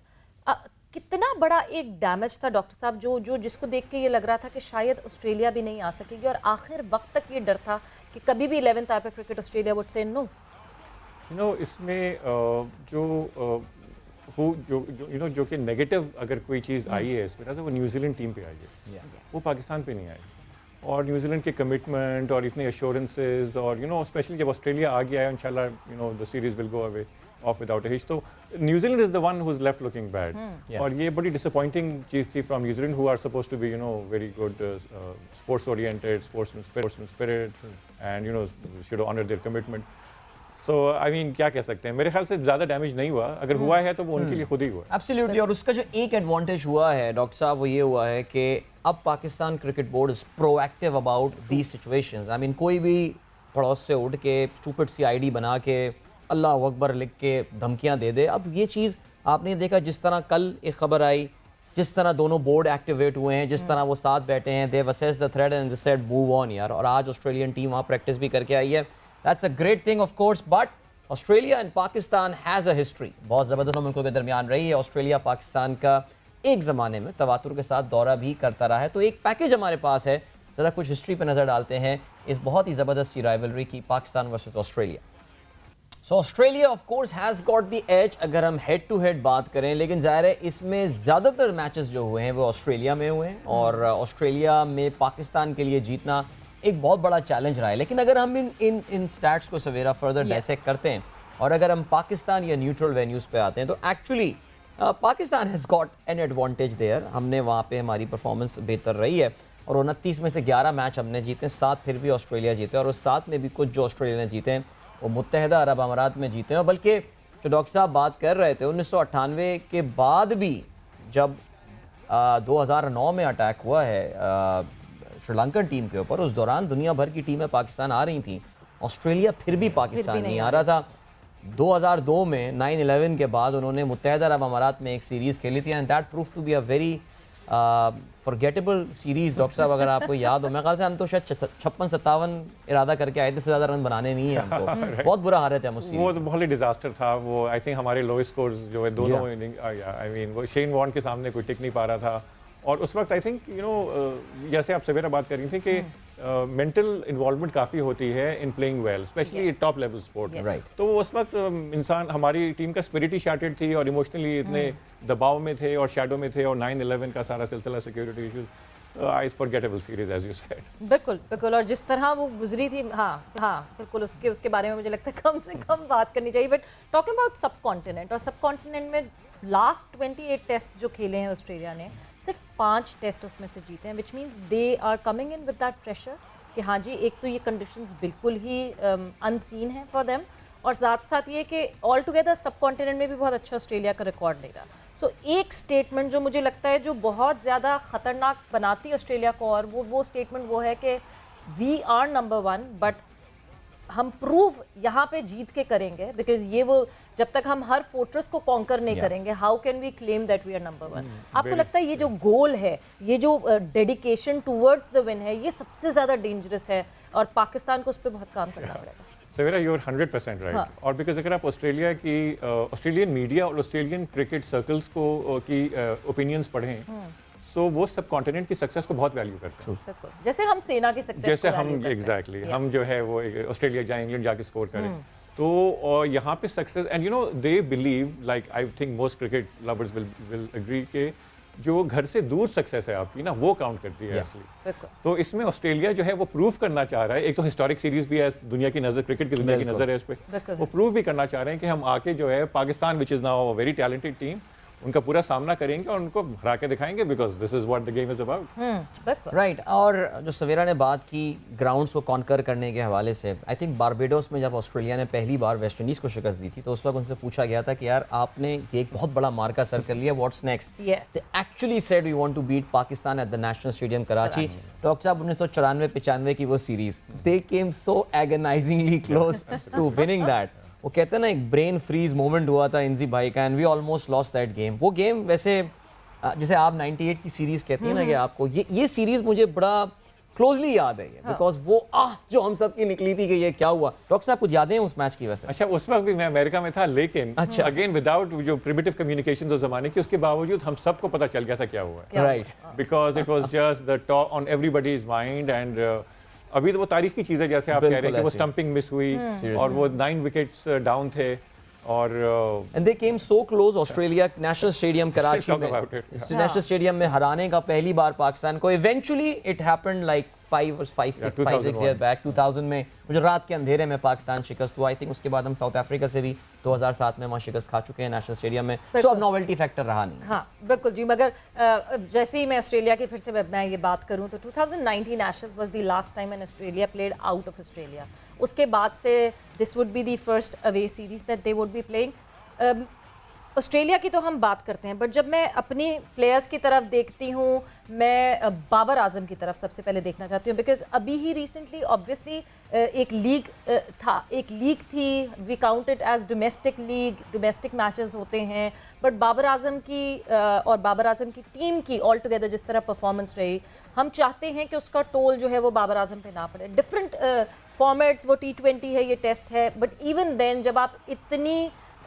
कितना बड़ा एक डैमेज था डॉक्टर साहब, जो जिसको देख के ये लग रहा था कि शायद ऑस्ट्रेलिया भी नहीं आ सकेगी। और आखिर वक्त तक ये डर था कि कभी भी 11th hour cricket Australia would say no. इसमें जो जो कि नेगेटिव अगर कोई चीज़ आई है इसमें ना, तो वो न्यूजीलैंड टीम पे आई है, वो पाकिस्तान पे नहीं आई। और न्यूजीलैंड के कमिटमेंट और इतने अश्योरेंसेज और स्पेशली जब ऑस्ट्रेलिया आ गया है, इंशाल्लाह the series will go away off without a hitch. तो New Zealand is the one who is left looking bad. और ये बड़ी डिसअपॉइंटिंग चीज़ थी from New Zealand, who are supposed to be very good sports oriented, sportsman spirit and should honour their commitment. So I mean क्या कह सकते हैं, मेरे ख्याल से ज़्यादा डैमेज नहीं हुआ, अगर हुआ है तो वो उनके लिए खुद ही हुआ। एब्सोल्युटली। और उसका जो एक एडवांटेज हुआ है डॉक्टर साहब, वो ये हुआ है कि अब Pakistan cricket board is proactive about these situations. I mean कोई भी पड़ोस से उठ के स्टूपिड सी आईडी बना के अल्लाह अकबर लिख के धमकियां दे दे। अब ये चीज़ आपने देखा, जिस तरह कल एक खबर आई, जिस तरह दोनों बोर्ड एक्टिवेट हुए हैं, जिस तरह वो साथ बैठे हैं, they assess the threat and they said move on यार। और आज ऑस्ट्रेलियन टीम वहाँ प्रैक्टिस भी करके आई है। That's a great thing of course, but Australia and Pakistan has a history, बहुत ज़बरदस्त मुल्कों के दरमियान रही है। ऑस्ट्रेलिया पाकिस्तान का एक ज़माने में तवातुर के साथ दौरा भी करता रहा है। तो एक पैकेज हमारे पास है, ज़रा कुछ हिस्ट्री पर नज़र डालते हैं इस बहुत ही ज़बरदस्त सी राइवलरी की, Pakistan versus Australia. So Australia of course has got the edge अगर हम हेड टू हेड बात करें, लेकिन ज़ाहिर है इसमें ज़्यादातर मैचेस जो हुए हैं वो ऑस्ट्रेलिया में हुए हैं और ऑस्ट्रेलिया में पाकिस्तान के लिए जीतना एक बहुत बड़ा चैलेंज रहा है। लेकिन अगर हम इन स्टैट्स को सवेरा फर्दर डायसेक्ट करते हैं और अगर हम पाकिस्तान या न्यूट्रल वेन्यूज़ पे आते हैं, तो actually Pakistan has got an advantage there. हमने वहाँ पे हमारी परफॉर्मेंस बेहतर रही है और 29 में से 11 मैच हमने जीते, 7 फिर भी ऑस्ट्रेलिया जीते और उस 7 में भी कुछ जो ऑस्ट्रेलिया ने जीते हैं वो मुत्तहदा अरब अमारात में जीते हैं। बल्कि जो डॉक्टर साहब बात कर रहे थे 1998 के बाद भी जब 2009 में अटैक हुआ है श्रीलंकन टीम के ऊपर, उस दौरान दुनिया भर की टीमें पाकिस्तान आ रही थी, ऑस्ट्रेलिया फिर भी पाकिस्तान नहीं आ रहा था। 2002 में 9/11 के बाद उन्होंने मुत्तहदा अरब अमारात में एक सीरीज़ खेली थी and that prove to be a very forgettable series. Doctor साहब अगर आपको याद हो, मेरे ख्याल से हम तो शायद 56-57 इरादा करके आए थे, इससे ज़्यादा रन बनाने नहीं है हमको। बहुत बुरा हारे थे हम उस सीरीज़। वो तो बहुत ही डिजास्टर था वो। आई थिंक हमारे लोएस्ट स्कोर्स जो है दोनों इनिंग, आई मीन वो शेन वॉर्न के सामने कोई टिक नहीं पा रहा था। और उस वक्त आई थिंक जैसे आप सवेरा बात कर रही थी कि मेंटल इन्वॉल्वमेंट काफ़ी होती है in playing well, specially top level sport. तो उस वक्त इंसान, हमारी टीम का स्पिरिट ही शैटर्ड थी और इमोशनली इतने दबाव में थे और शैडो में थे, और 9/11 का सारा सिलसिला, security issues, I forgettable series as you said. बिल्कुल बिल्कुल। और जिस तरह वो गुजरी थी, हाँ बिल्कुल, उसके बारे में मुझे लगता है कम से कम बात करनी चाहिए। बट टॉकिंग अबाउट सब कॉन्टिनेंट, और सब कॉन्टिनेंट में लास्ट 28 टेस्ट जो खेले हैं ऑस्ट्रेलिया ने, सिर्फ 5 टेस्ट उसमें से जीते हैं, which means they are coming in with that pressure कि हाँ जी, एक तो ये कंडीशंस बिल्कुल ही अनसीन है फॉर देम, और साथ साथ ये कि ऑल टुगेदर सब कॉन्टिनेंट में भी बहुत अच्छा ऑस्ट्रेलिया का रिकॉर्ड देगा। सो एक स्टेटमेंट जो मुझे लगता है जो बहुत ज़्यादा ख़तरनाक बनाती है ऑस्ट्रेलिया को, और वो स्टेटमेंट वो है कि वी आर नंबर 1, बट हम प्रूव यहाँ पे जीत के करेंगे, बिकॉज ये वो जब तक हम हर फोर्ट्रेस को कॉन्कर नहीं करेंगे, how can we claim that we are number 1। आपको लगता है ये जो गोल है, ये जो डेडिकेशन टूवर्ड्स द विन है, ये सबसे ज़्यादा डेंजरस है और पाकिस्तान को उस पर बहुत काम करना पड़ेगा। सवेरा, यू आर 100% राइट। और बिकॉज अगर आप ऑस्ट्रेलिया की ऑस्ट्रेलियन मीडिया और ऑस्ट्रेलियन क्रिकेट सर्कल्स को की ओपिनियंस पढ़ें, सो वो सब कॉन्टिनेंट की सक्सेस को बहुत वैल्यू करते हैं। जैसे हम सेना की सक्सेस, जैसे हम एग्जैक्टली हम जो है वो ऑस्ट्रेलिया जाए, इंग्लैंड जाके स्कोर करें, तो यहाँ पे success, and they believe, like I think most cricket lovers will agree के जो घर से दूर सक्सेस है आपकी ना, वो काउंट करती है असली। तो इसमें ऑस्ट्रेलिया जो है वो प्रूव करना चाह रहा है, एक तो हिस्टोरिक सीरीज भी है, दुनिया की नज़र, क्रिकेट की दुनिया की नज़र है इस पर, वो प्रूव भी करना चाह रहे हैं कि हम आके जो है Pakistan, which is now a very talented team, उनका पूरा सामना करेंगे और उनको हरा के दिखाएंगे, because this is what the game is about. Right. और जो सवेरा ने बात की ग्राउंड्स को कॉन्कर करने के हवाले से, आई थिंक बारबेडोस में जब ऑस्ट्रेलिया ने पहली बार वेस्ट इंडीज़ को शिकस्त दी थी, तो उस वक्त उनसे पूछा गया था कि यार आपने ये एक बहुत बड़ा मार्का सर कर लिया, what's next. They actually said we want to beat Pakistan at the national stadium Karachi. Doctor साहब 1994-95 की वो series, they came so agonizingly close to winning that. वो कहते हैं ना, एक ब्रेन फ्रीज मोमेंट हुआ था इंजी भाई का, and we almost lost that game. वो गेम वैसे जैसे आप 98 की सीरीज़ कहती हैं ना, कि आपको ये सीरीज़ मुझे बड़ा क्लोजली याद है, बिकॉज वो जो हम सब की निकली थी कि ये क्या हुआ। डॉक्टर साहब कुछ यादें हैं उस मैच की वैसे? अच्छा, उस वक्त भी मैं अमेरिका में था, लेकिन अगेन विदाउट जो प्रिमिटिव कम्युनिकेशन उस जमाने की, उसके बावजूद हम सबको पता चल गया था क्या हुआ है, right, because it was just the top on everybody's mind. And अभी तो वो तारीख की चीज़ है, जैसे आप कह रहे हैं कि वो स्टंपिंग मिस हुई और वो 9 विकेट्स डाउन थे, और And they came so close, Australia National Stadium Karachi talk में, about it, National Stadium में हराने का पहली बार पाकिस्तान को. Eventually it happened like 5-6 years back, 2000 में मुझे रात के अंधेरे में पाकिस्तान शिकस्त हुआ. I think उसके बाद हम साउथ अफ्रीका से भी 2007 में वहाँ शिकस्त खा चुके हैं नेशनल स्टेडियम में. So अब नॉवेल्टी फैक्टर रहा नहीं. हाँ बिल्कुल जी, मगर जैसे ही मैं ऑस्ट्रेलिया की फिर से मैं ये बात करूँ तो 2019 Ashes was the last time an Australia played out of Australia. उसके बाद से this would be the first away series that they would be playing. Australia की तो हम बात करते हैं, बट जब मैं अपनी प्लेयर्स की तरफ देखती हूँ, मैं बाबर आजम की तरफ सबसे पहले देखना चाहती हूँ. बिकॉज अभी ही रिसेंटली ऑब्वियसली एक लीग थी, we count it as domestic league, domestic matches होते हैं, बट बाबर आजम की और बाबर आजम की टीम की ऑल टुगेदर जिस तरह परफॉर्मेंस रही, हम चाहते हैं कि उसका टोल जो है वो बाबर आजम पे ना पड़े. डिफरेंट फॉर्मेट्स, वो T20 है, ये टेस्ट है, बट इवन देन जब आप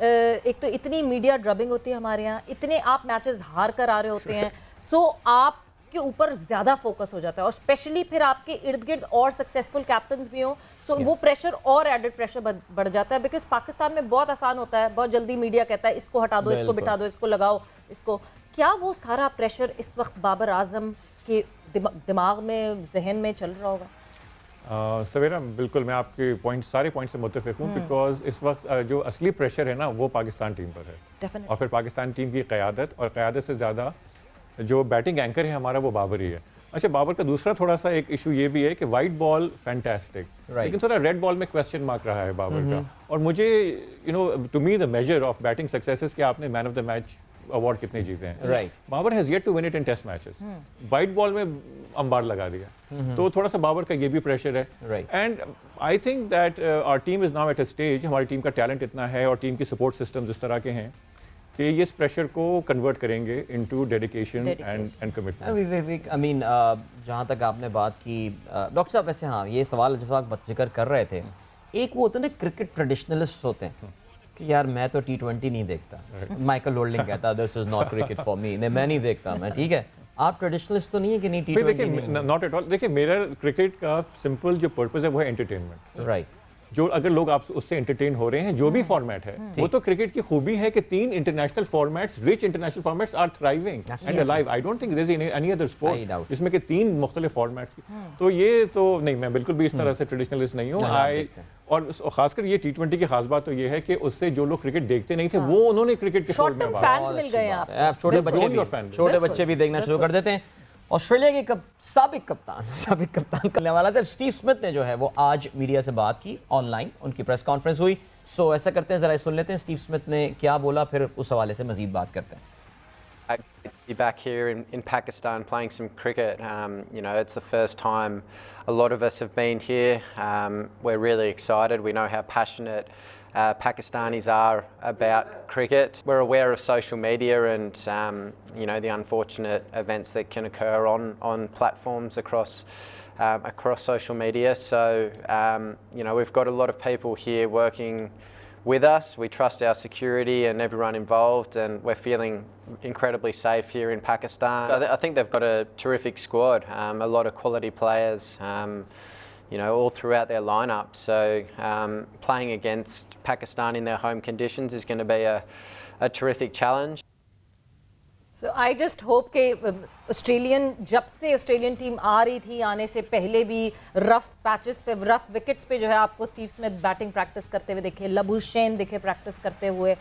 एक तो इतनी मीडिया ड्रबिंग होती है हमारे यहाँ, इतने आप मैचेस हार कर आ रहे होते हैं, सो आपके ऊपर ज़्यादा फोकस हो जाता है, और स्पेशली फिर आपके इर्द गिर्द और सक्सेसफुल कैप्टन्स भी हों, सो वो प्रेशर और एडेड प्रेशर बढ़ जाता है. बिकॉज पाकिस्तान में बहुत आसान होता है, बहुत जल्दी मीडिया कहता है इसको हटा दो, इसको बिठा दो, इसको लगाओ, इसको. क्या वो सारा प्रेशर इस वक्त बाबर आजम के दिमाग में, जहन में चल रहा होगा? सवेरा, बिल्कुल मैं आपके सारे पॉइंट से मुत्तफिक हूँ. बिकॉज इस वक्त जो असली प्रेशर है ना, वो पाकिस्तान टीम पर है. Definitely. और फिर पाकिस्तान टीम की क़यादत, और क़यादत से ज़्यादा जो बैटिंग एंकर है हमारा, वो बाबर ही है. अच्छा, बाबर का दूसरा थोड़ा सा एक इशू ये भी है कि वाइट बॉल फैंटास्टिक, लेकिन थोड़ा रेड बॉल में क्वेश्चन मार्क रहा है बाबर का. और मुझे to me the major of batting successes कि आपने man of the match award कितने जीते हैं. Right. Babar has yet to win it in test matches. White ball में अंबार लगा दिया, तो थोड़ा सा बाबर का ये भी प्रेशर है. Right. And I think that our team is now at a stage, हमारी टीम का टैलेंट इतना है और टीम की सपोर्ट सिस्टम्स इस तरह के हैं कि ये इस प्रेशर को कन्वर्ट करेंगे into dedication and commitment. I mean, जहाँ तक आपने बात की डॉक्टर साहब, वैसे हाँ, ये सवाल जब आप जिक्र कर रहे थे, एक वो होते हैं ना क्रिकेट ट्रेडिशनलिस्ट होते हैं कि यार मैं तो T20 नहीं देखता. माइकल होल्डिंग कहता this is not cricket for me, नहीं मैं नहीं देखता, मैं ठीक है. आप ट्रेडिशनलिस्ट तो नहीं है कि नहीं T20 देखिए, नॉट एट ऑल. देखिए, मेरा क्रिकेट का सिंपल जो पर्पस है वो है एंटरटेनमेंट. राइट. जो अगर लोग आप उससे एंटरटेन हो रहे हैं, जो भी फॉर्मेट है, वो तो क्रिकेट की खूबी है कि 3 international formats, rich international formats are thriving and alive. I don't think there is any other sport जिसमें कि 3 मुख्तलिफ फॉर्मेट्स. तो ये तो नहीं, मैं बिल्कुल भी इस तरह से ट्रेडिशनलिस्ट नहीं हूँ. और खासकर ये T20 की खास बात तो ये है कि उससे जो लोग क्रिकेट देखते नहीं थे, वो उन्होंने क्रिकेट के फोल्ड में फैंस मिल गए आप. छोटे बच्चे भी देखना शुरू कर देते हैं. ऑस्ट्रेलिया के साबिक कप्तान करने वाला था स्टीव स्मिथ ने जो है वो आज मीडिया से बात की ऑनलाइन, उनकी प्रेस कॉन्फ्रेंस हुई. सो ऐसा करते हैं, जरा सुन लेते हैं स्टीव स्मिथ ने क्या बोला, फिर उस हवाले से मजीद बात करते हैं. Be back here in Pakistan playing some cricket. It's the first time a lot of us have been here. We're really excited. We know how passionate Pakistanis are about cricket. We're aware of social media and the unfortunate events that can occur on platforms across social media. So we've got a lot of people here working with us. We trust our security and everyone involved, and we're feeling incredibly safe here in Pakistan. I think they've got a terrific squad, a lot of quality players, all throughout their lineup. So playing against Pakistan in their home conditions is going to be a terrific challenge. So I just hope कि जब से Australian team आ रही थी, आने से पहले भी rough patches पे, रफ विकेट्स पे जो है आपको स्टीव स्मिथ बैटिंग प्रैक्टिस करते हुए देखे, लबुशेन दिखे प्रैक्टिस करते हुए.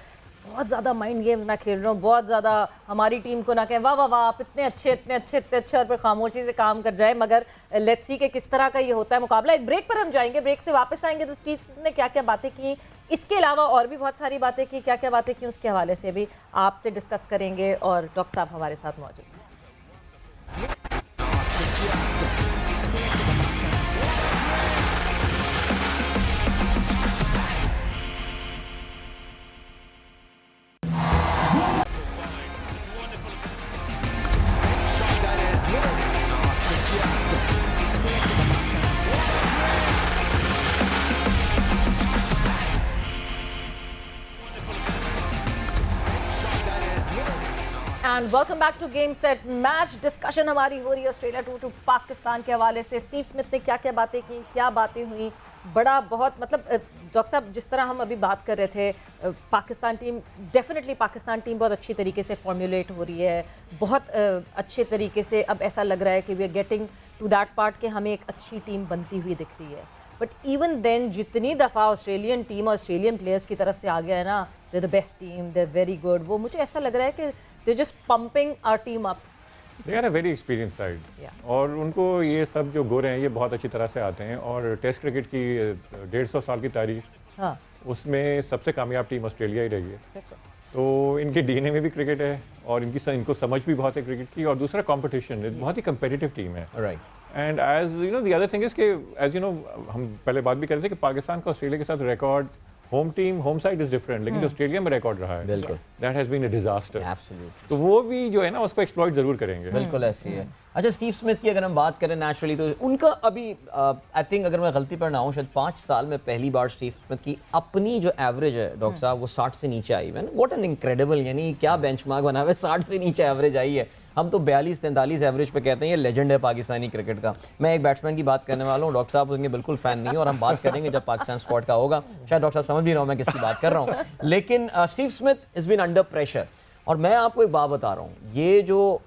बहुत ज़्यादा माइंड गेम्स ना खेल रहा हूँ, बहुत ज़्यादा हमारी टीम को ना कहें वाह वाह वाह आप इतने अच्छे और फिर खामोशी से काम कर जाए. मगर लेट्स सी कि किस तरह का ये होता है मुकाबला. एक ब्रेक पर हम जाएंगे, ब्रेक से वापस आएंगे तो स्टीव ने क्या क्या बातें की, इसके अलावा और भी बहुत सारी बातें की, क्या क्या बातें की उसके हवाले से भी आपसे डिस्कस करेंगे. और डॉक्टर साहब हमारे साथ मौजूद हैं. And welcome back to game set match. Discussion हमारी हो रही है ऑस्ट्रेलिया 2 पाकिस्तान के हवाले से. स्टीव स्मिथ ने क्या क्या बातें की, क्या बातें हुई, बड़ा बहुत मतलब डॉक्टर साहब जिस तरह हम अभी बात कर रहे थे Pakistan team definitely Pakistan team बहुत अच्छी तरीके से फॉर्मुलेट हो रही है, बहुत अच्छे तरीके से अब ऐसा लग रहा है कि we are getting to that part कि हमें एक अच्छी टीम बनती हुई दिख रही है। बट इवन देन जितनी दफ़ा ऑस्ट्रेलियन टीम और ऑस्ट्रेलियन प्लेयर्स की तरफ से आ गया है ना, they the best team, they very good, वो मुझे ऐसा लग रहा है कि they just pumping our team up. They are a very experience side, और उनको ये सब जो गोरे हैं ये बहुत अच्छी तरह से आते हैं। और टेस्ट क्रिकेट की 150 साल की तारीख, हाँ, उसमें सबसे कामयाब टीम ऑस्ट्रेलिया ही रही है। तो इनके डीएनए में भी क्रिकेट है और इनको समझ भी बहुत है क्रिकेट की, और दूसरा कंपटीशन, बहुत ही कंपेटिटिव टीम है। Right. And as you know the other thing is कि एज यू नो हम पहले बात भी कर रहे थे कि पाकिस्तान का ऑस्ट्रेलिया के साथ record, home team home side is different, लेकिन जो ऑस्ट्रेलिया में रिकॉर्ड रहा है बिल्कुल, that has been a disaster. Absolutely. तो वो भी जो है ना उसको एक्सप्लॉइट जरूर करेंगे। बिल्कुल ऐसी है। अच्छा, स्टीव स्मिथ की अगर हम बात करें नेचुरली, तो उनका अभी आई थिंक अगर मैं गलती पर ना हूँ, शायद 5 साल में पहली बार स्टीव स्मिथ की अपनी जो एवरेज है डॉक्टर साहब वो 60 से नीचे आई है। व्हाट एन इनक्रेडिबल, यानी क्या बेंचमार्क बना हुआ है, 60 से नीचे एवरेज आई है। हम तो 42-43 एवरेज पे कहते हैं ये लेजेंड है पाकिस्तानी क्रिकेट का। मैं एक बैट्समैन की बात करने वाला हूँ, डॉक्टर साहब उनके बिल्कुल फैन नहीं है, और हम बात करेंगे जब पाकिस्तान स्क्वाड का होगा। शायद डॉक्टर साहब समझ भी रहा हूँ मैं किसकी बात कर रहा हूँ, लेकिन Steve Smith is been under pressure. और मैं आपको एक बात बता रहा हूँ, ये जो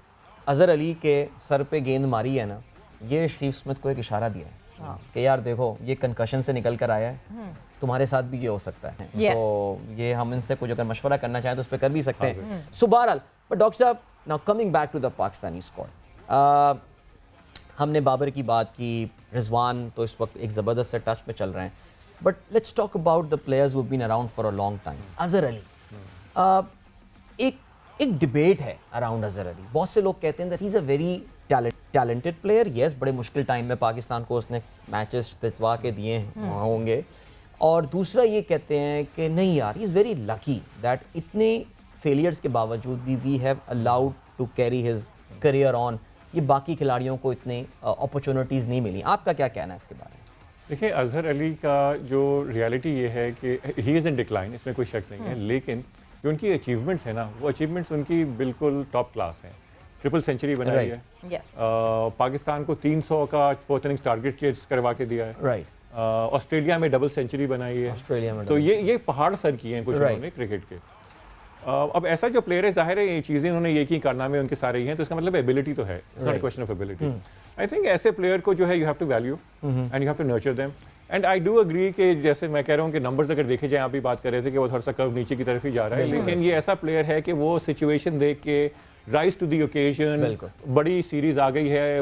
अजहर अली के सर पे गेंद मारी है ना, ये स्टीव स्मिथ को एक इशारा दिया है कि यार देखो ये कंकशन से निकल कर आया है, तुम्हारे साथ भी ये हो सकता है। तो ये हम इनसे कुछ अगर मशवरा करना चाहें तो उस पर कर भी सकते हैं। सो बहरहाल, बट डॉक्टर साहब now coming back to the Pakistani squad, हमने बाबर की बात की, रिजवान तो इस वक्त एक ज़बरदस्त से टच में चल रहे हैं, but let's talk about the players who have been around for a long time. Azhar Ali, एक डिबेट है अराउंड अजहर अली। बहुत से लोग कहते हैं that he is a very talented player, yes, बड़े मुश्किल टाइम में पाकिस्तान को उसने मैचेस जितवा के दिए होंगे, और दूसरा ये कहते हैं कि नहीं यार, he is very lucky that इतने फेलियर्स के बावजूद भी we have allowed to carry his career on. ये बाकी खिलाड़ियों को इतने अपॉर्चुनिटीज़ नहीं मिली। आपका क्या कहना है इसके बारे में? देखिए, अजहर अली का जो रियलिटी ये है कि ही इज़ इन डिक्लाइन, इसमें कोई शक नहीं है, लेकिन जो उनकी अचीवमेंट्स हैं ना, वो अचीवमेंट्स उनकी बिल्कुल टॉप क्लास हैं। ट्रिपल सेंचुरी बनाई है, पाकिस्तान को 300 का 4th इनिंग्स टारगेट चेस करवा के दिया है, राइट। ऑस्ट्रेलिया में डबल सेंचुरी बनाई है, ऑस्ट्रेलिया में तो ये पहाड़ सर किए हैं कुछ उन्होंने क्रिकेट के। अब ऐसा जो प्लेयर है, जाहिर है ये चीज़ें उन्होंने ये की, कारनामे उनके सारे ही हैं, तो इसका मतलब एबिलिटी तो है, it's not a question of ability. I think ऐसे प्लेयर को जो है you have to value and you have to nurture them. And I do agree कि जैसे मैं कह रहा हूँ कि नंबर्स अगर देखे जाए, आप भी बात कर रहे थे कि वो थोड़ा सा कर्व नीचे की तरफ ही जा रहा है, लेकिन ये ऐसा प्लेयर है कि वो सिचुएशन देख के राइज टू द ओकेजन, बड़ी सीरीज आ गई है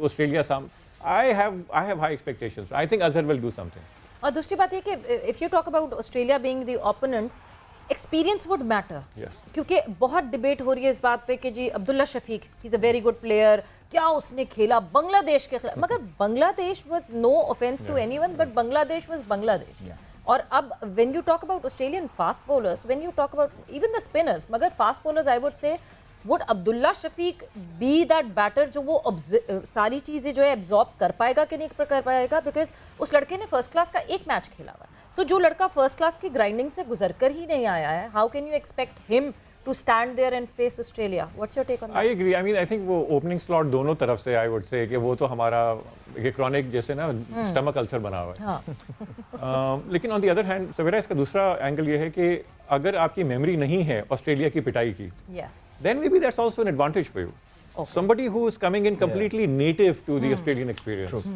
ऑस्ट्रेलिया सामने, I have high expectations. I think Azhar will do something. और दूसरी बात ये कि if you talk about Australia being the opponents, experience would matter, क्योंकि बहुत डिबेट हो रही है इस बात पे कि जी Abdullah Shafique he is a very good player, क्या उसने खेला बांग्लादेश के खिलाफ, मगर Bangladesh was, no offence to anyone, but Bangladesh was Bangladesh. और अब when you talk about Australian fast bowlers, when you talk about even the spinners, मगर fast bowlers I would say would Abdullah Shafique be that batter जो वो सारी चीज़ें जो है एब्जॉर्ब कर पाएगा कि नहीं कर पाएगा, बिकॉज उस लड़के ने फर्स्ट क्लास का एक मैच खेला हुआ है। सो जो लड़का फर्स्ट क्लास की ग्राइंडिंग से गुजर कर ही नहीं आया है, how can you expect him to stand there and face Australia? What's your take on that? I agree. I mean, I think वो opening slot दोनों तरफ से I would say कि वो तो हमारा ये chronic जैसे ना stomach ulcer बना हुआ है। लेकिन on the other hand, सवेरा इसका दूसरा एंगल ये है कि अगर आपकी मेमोरी नहीं है ऑस्ट्रेलिया की पिटाई की, then maybe that's also an advantage for you. Somebody who is coming in completely native to the Australian experience.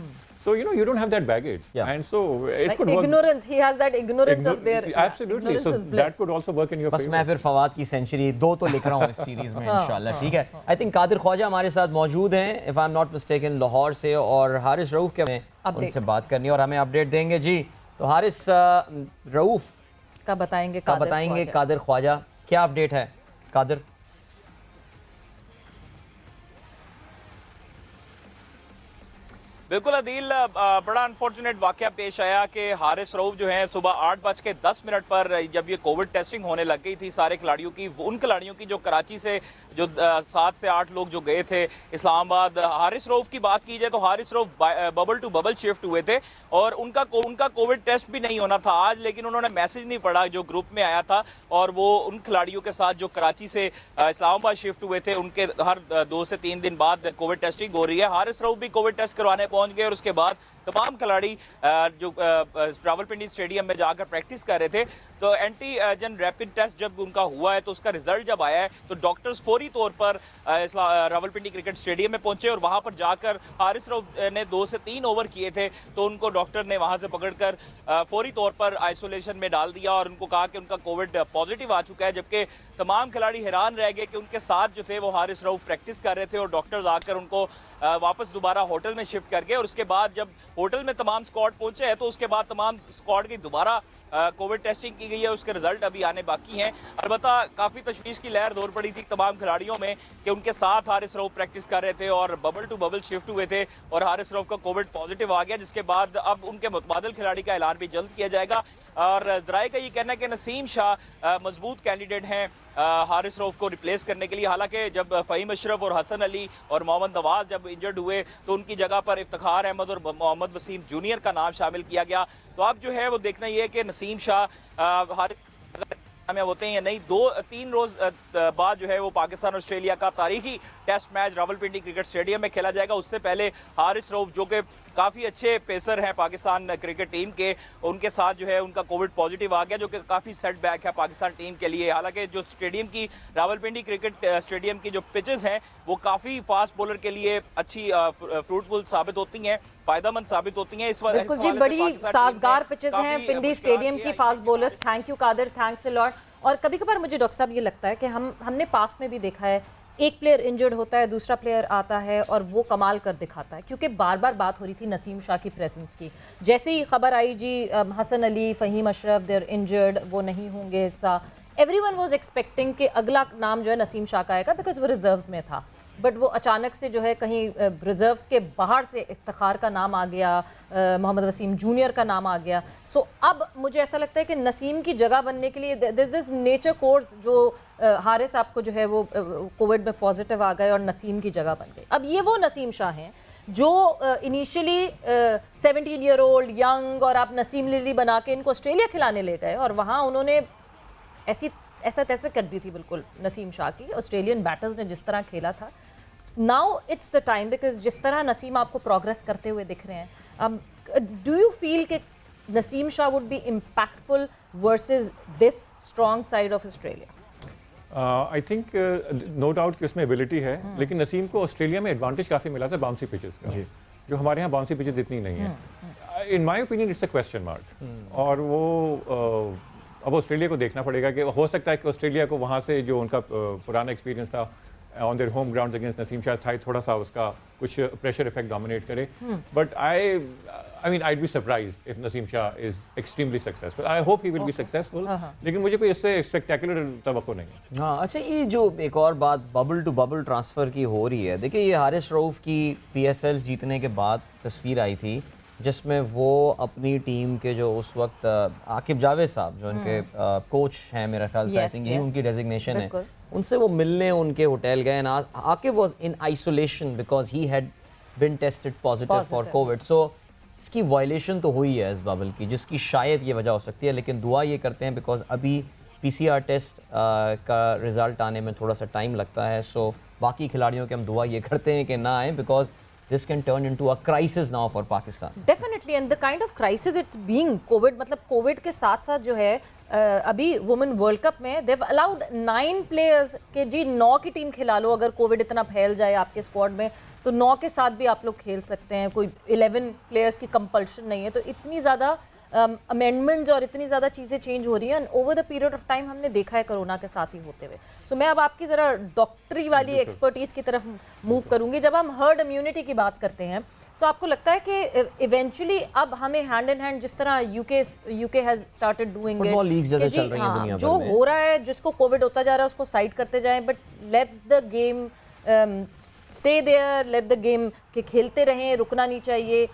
So you don't have that baggage, and so it like could ignorance. He has that ignorance of their absolutely. So that could also work in your बस favor. मैं फिर फवाद की century 2 तो लिख रहा हूँ इस series में इंशाल्लाह, ठीक है। आई थिंक कादिर ख्वाजा हमारे साथ मौजूद हैं, if I am not mistaken, Lahore से, और हारिस रऊफ के उनसे बात करनी है और हमें अपडेट देंगे जी। तो हारिस रऊफ का बताएंगे कादिर ख्वाजा, क्या अपडेट है कादिर? बिल्कुल अदील, बड़ा अनफॉर्चुनेट वाकया पेश आया कि हारिस रऊफ जो है सुबह 8:10 पर जब ये कोविड टेस्टिंग होने लग गई थी सारे खिलाड़ियों की, उन खिलाड़ियों की जो कराची से जो 7 से 8 लोग जो गए थे इस्लामाबाद, हारिस रऊफ की बात की जाए तो Haris Rauf bubble to bubble shift हुए थे और उनका कोविड टेस्ट भी नहीं होना था आज, लेकिन उन्होंने मैसेज नहीं पढ़ा जो ग्रुप में आया था, और वो उन खिलाड़ियों के साथ जो कराची से इस्लामाबाद शिफ्ट हुए थे उनके हर 2 से 3 दिन बाद कोविड टेस्टिंग हो रही है। हारिस रऊफ भी कोविड टेस्ट करवाने पहुंच गए और उसके बाद तमाम खिलाड़ी जो रावलपिंडी स्टेडियम में जाकर प्रैक्टिस कर रहे थे, तो एंटीजन रैपिड टेस्ट जब उनका हुआ है तो उसका रिजल्ट जब आया है तो डॉक्टर्स फौरी तौर पर रावलपिंडी क्रिकेट स्टेडियम में पहुंचे और वहां पर जाकर हारिस रऊफ ने 2 से 3 ओवर किए थे तो उनको डॉक्टर ने वहां से पकड़कर फौरी तौर पर आइसोलेशन में डाल दिया और उनको कहा कि उनका कोविड पॉजिटिव आ चुका है। जबकि तमाम खिलाड़ी हैरान रह गए कि उनके साथ जो थे वो हारिस रऊफ प्रैक्टिस कर रहे थे और डॉक्टर्स आकर उनको वापस दोबारा होटल में शिफ्ट कर गए और उसके बाद जब होटल में तमाम स्क्वाड पहुंचे हैं तो उसके बाद तमाम स्क्वाड की दोबारा कोविड टेस्टिंग की गई है, उसके रिजल्ट अभी आने बाकी हैं। अलबत्ता काफ़ी तशवीश की लहर दौड़ पड़ी थी तमाम खिलाड़ियों में कि उनके साथ हारिस रऊफ प्रैक्टिस कर रहे थे और बबल टू बबल शिफ्ट हुए थे और हारिस रऊफ का कोविड पॉजिटिव आ गया, जिसके बाद अब उनके मुतबादिल खिलाड़ी का ऐलान भी जल्द किया जाएगा। और जराए का ये कहना है कि नसीम शाह मजबूत कैंडिडेट हैं हारिस रऊफ को रिप्लेस करने के लिए। हालांकि जब फ़हीम अशरफ और हसन अली और मोहम्मद नवाज जब इंजर्ड हुए तो उनकी जगह पर इफ्तिखार अहमद और मोहम्मद वसीम जूनियर का नाम शामिल किया गया। तो अब जो है वो देखना ये है कि नसीम शाह हारिस कामयाब होते हैं या नहीं। 2-3 रोज बाद जो है वो पाकिस्तान ऑस्ट्रेलिया का तारीखी test match Rawalpindi cricket stadium में खेला जाएगा। उससे पहले हारिस रऊफ जो कि काफ़ी अच्छे पेसर हैं पाकिस्तान क्रिकेट टीम के, उनके साथ जो है उनका कोविड पॉजिटिव आ गया जो कि काफ़ी सेटबैक है पाकिस्तान टीम के लिए। हालांकि जो स्टेडियम की रावलपिंडी क्रिकेट स्टेडियम की जो पिचेस हैं वो काफ़ी फास्ट बॉलर के लिए अच्छी फ्रूटफुल साबित होती हैं, फायदेमंद साबित होती हैं। इस बिल्कुल जी, बड़ी साजगार पिचेस हैं पिंडी स्टेडियम की fast bowlers. Thank you Qadir, thanks a lot. और कभी कभार मुझे डॉक्टर साहब ये लगता है कि हमने पास्ट में भी देखा है, एक प्लेयर इंजर्ड होता है, दूसरा प्लेयर आता है और वो कमाल कर दिखाता है, क्योंकि बार बार बात हो रही थी नसीम शाह की प्रेजेंस की। जैसे ही खबर आई जी हसन अली, फ़हीम अशरफ देयर इंजर्ड, वो नहीं होंगे हिस्सा, एवरीवन वाज एक्सपेक्टिंग कि अगला नाम जो है नसीम शाह का आएगा बिकॉज वो रिजर्व्स में था। बट वो अचानक से जो है कहीं रिजर्व्स के बाहर से इफ्तिखार का नाम आ गया, मोहम्मद वसीम जूनियर का नाम आ गया। सो अब मुझे ऐसा लगता है कि नसीम की जगह बनने के लिए दिस नेचर कोर्स जो हारिस आपको जो है वो कोविड में पॉजिटिव आ गए और नसीम की जगह बन गई। अब ये वो नसीम शाह हैं जो इनिशियली 17 ईयर ओल्ड यंग और आप नसीम लिली बना के इनको ऑस्ट्रेलिया खिलाने ले गए और वहाँ उन्होंने ऐसा तैसे कर दी थी बिल्कुल नसीम शाह की। ऑस्ट्रेलियन बैटर्स ने जिस तरह खेला था, now it's the time, because जिस तरह नसीम आपको प्रोग्रेस करते हुए दिख रहे हैं, डू यू फील कि Naseem Shah would be impactful versus this strong side of Australia? I think no doubt कि उसमें एबिलिटी है, लेकिन नसीम को ऑस्ट्रेलिया में एडवांटेज काफ़ी मिला था बाउंसी पिचेस का, जो हमारे यहाँ बाउंसी पिचेस इतनी नहीं है। In my opinion it's a question mark. और वो अब ऑस्ट्रेलिया को देखना पड़ेगा कि हो सकता है कि ऑस्ट्रेलिया को वहाँ से जो उनका पुराना एक्सपीरियंस था on their home ground against Naseem Shah था, थोड़ा सा उसका कुछ प्रेशर इफेक्ट डोमिनेट करे। But I mean I be surprised if Naseem Shah is extremely successful. I hope he will be successful, लेकिन मुझे कोई इससे स्पेक्टेकुलर तवक्को नहीं है। हाँ, अच्छा, ये जो एक और बात बबल टू बबल ट्रांसफ़र की हो रही है, देखिए ये हारिस रऊफ की PSL जीतने के बाद तस्वीर आई थी जिसमें वो अपनी टीम के जो उस वक्त आकिब जावेद साहब जो उनके कोच हैं, मेरा ख्याल से आई थिंक यही उनकी डेजिग्नेशन है, उनसे वो मिलने उनके होटल गए ना। Aqib was in isolation because he had been tested positive for Covid. So इसकी वायलेशन तो हुई है इस बबल की, जिसकी शायद ये वजह हो सकती है, लेकिन दुआ ये करते हैं बिकॉज अभी PCR टेस्ट का रिजल्ट आने में थोड़ा सा टाइम लगता है। सो बाकी खिलाड़ियों के हम दुआ ये करते हैं कि ना आए, because this can turn into a crisis now for Pakistan. Definitely, and the kind of crisis it's being, COVID, मतलब कोविड के साथ साथ जो है अभी वुमेन वर्ल्ड कप में they've allowed 9 players के जी 9 की टीम खिला लो। अगर कोविड इतना फैल जाए आपके स्क्वाड में तो 9 के साथ भी आप लोग खेल सकते हैं, कोई 11 प्लेयर्स की कंपल्शन नहीं है। तो इतनी ज़्यादा अमेंडमेंट्स और इतनी ज़्यादा चीज़ें चेंज हो रही हैं over the period of time, हमने देखा है कोरोना के साथ ही होते हुए। सो मैं अब आपकी ज़रा डॉक्टरी वाली एक्सपर्टीज़ की तरफ मूव करूंगी। जब हम हर्ड इम्यूनिटी की बात करते हैं, सो आपको लगता है कि इवेंचुअली अब हमें हैंड इन हैंड जिस तरह UK has started doing it, जो हो रहा है, जिसको कोविड होता जा रहा है उसको साइड करते जाएं, but let the game stay there, let the game के खेलते रहें, रुकना नहीं चाहिए।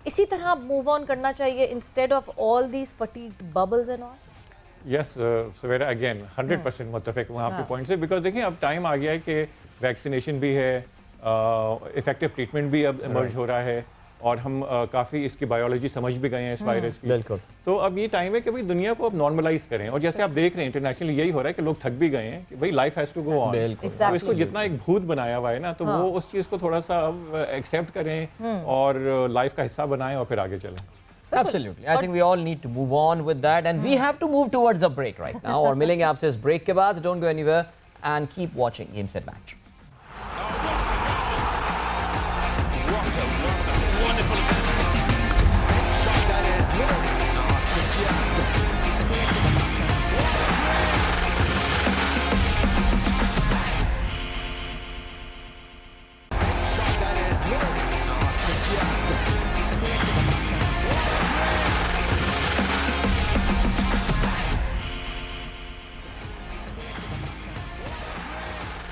इसी तरह मूव ऑन करना चाहिए instead of all these fatigued bubbles and all. Yes Savera again 100% मुत्तफिक हूँ आपके पॉइंट से, बिकॉज देखिए अब टाइम आ गया है कि वैक्सीनेशन भी है, इफेक्टिव ट्रीटमेंट भी अब इमर्ज हो रहा है, और हम काफ़ी इसकी बायोलॉजी समझ भी गए हैं इस वायरस की। बिल्कुल। तो अब ये टाइम है कि भाई दुनिया को अब नॉर्मलाइज करें, और जैसे आप देख रहे हैं इंटरनेशनली यही हो रहा है कि लोग थक भी गए हैं कि भाई life has to go on. बिल्कुल। तो इसको जितना एक भूत बनाया हुआ है ना, तो वो उस चीज़ को थोड़ा सा अब एक्सेप्ट करें और लाइफ का हिस्सा बनाएं और फिर आगे चलें। Absolutely. I think we all need to move on with that, and we have to move towards a break right now. और मिलेंगे आपसे इस break के बाद. Don't go anywhere and keep watching Game Set Match.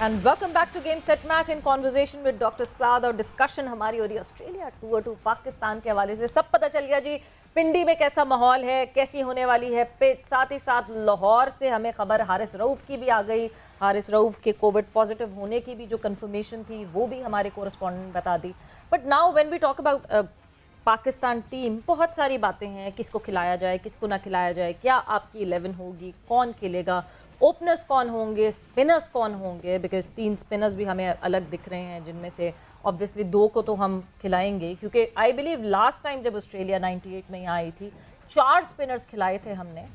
And welcome back to Game Set Match in conversation with Dr. Saad. और discussion हमारी हो रही है ऑस्ट्रेलिया 2-2 पाकिस्तान के हवाले से. सब पता चल गया जी पिंडी में कैसा माहौल है, कैसी होने वाली है पिच. साथ ही साथ लाहौर से हमें खबर हारिस रऊफ की भी आ गई. हारिस रऊफ के कोविड पॉजिटिव होने की भी जो कंफर्मेशन थी वो भी हमारे कोरस्पॉन्डेंट बता दी. But now when we talk about Pakistan team, बहुत सारी बातें हैं. किसको खिलाया जाए, किसको ना खिलाया जाए, क्या आपकी 11 होगी, कौन खेलेगा, ओपनर्स कौन होंगे, स्पिनर्स कौन होंगे. बिकॉज 3 स्पिनर्स भी हमें अलग दिख रहे हैं, जिनमें से ऑब्वियसली 2 को तो हम खिलाएंगे, क्योंकि आई बिलीव लास्ट टाइम जब ऑस्ट्रेलिया 98 में यहाँ आई थी 4 स्पिनर्स खिलाए थे हमने,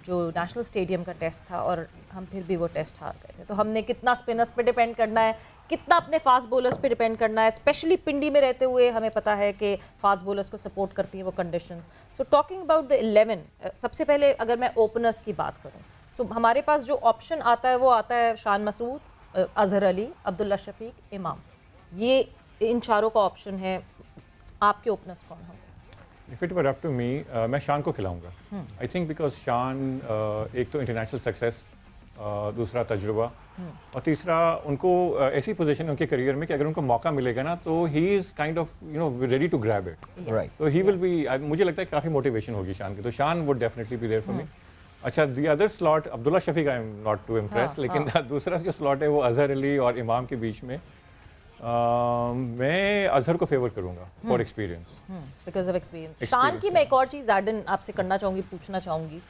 जो नेशनल स्टेडियम का टेस्ट था, और हम फिर भी वो टेस्ट हार गए थे. तो हमने कितना स्पिनर्स पे डिपेंड करना है, कितना अपने फास्ट बॉलर्स पे डिपेंड करना है. स्पेशली पिंडी में रहते हुए हमें पता है कि फास्ट बॉलर्स को सपोर्ट करती हैं वो condition. So talking about the 11, सबसे पहले अगर मैं ओपनर्स की बात करूँ, सो हमारे पास जो ऑप्शन आता है वो आता है शान मसूद, अजहर अली, अब्दुल्ला शफीक, इमाम. ये इन चारों का ऑप्शन है. आपके ओपनर्स कौन होंगे? If it were up to me, मैं शान को खिलाऊंगा. आई थिंक बिकॉज शान एक तो इंटरनेशनल सक्सेस, दूसरा तजुर्बा, और तीसरा उनको ऐसी पोजीशन है उनके करियर में कि अगर उनको मौका मिलेगा ना तो he is kind of ready to grab it. Right. तो ही विल बी, मुझे लगता है काफ़ी मोटिवेशन होगी शान की. तो Shan would definitely be there for me. अच्छा, the other slot Abdullah Shafique, I am not too impress, लेकिन दूसरा जो स्लॉट है वो अजहर अली और इमाम के बीच में. मैं अजहर को फेवर करूंगा for experience. Because of experience. शान की मैं एक और चीज़ एडन आपसे करना चाहूँगी, पूछना चाहूँगी.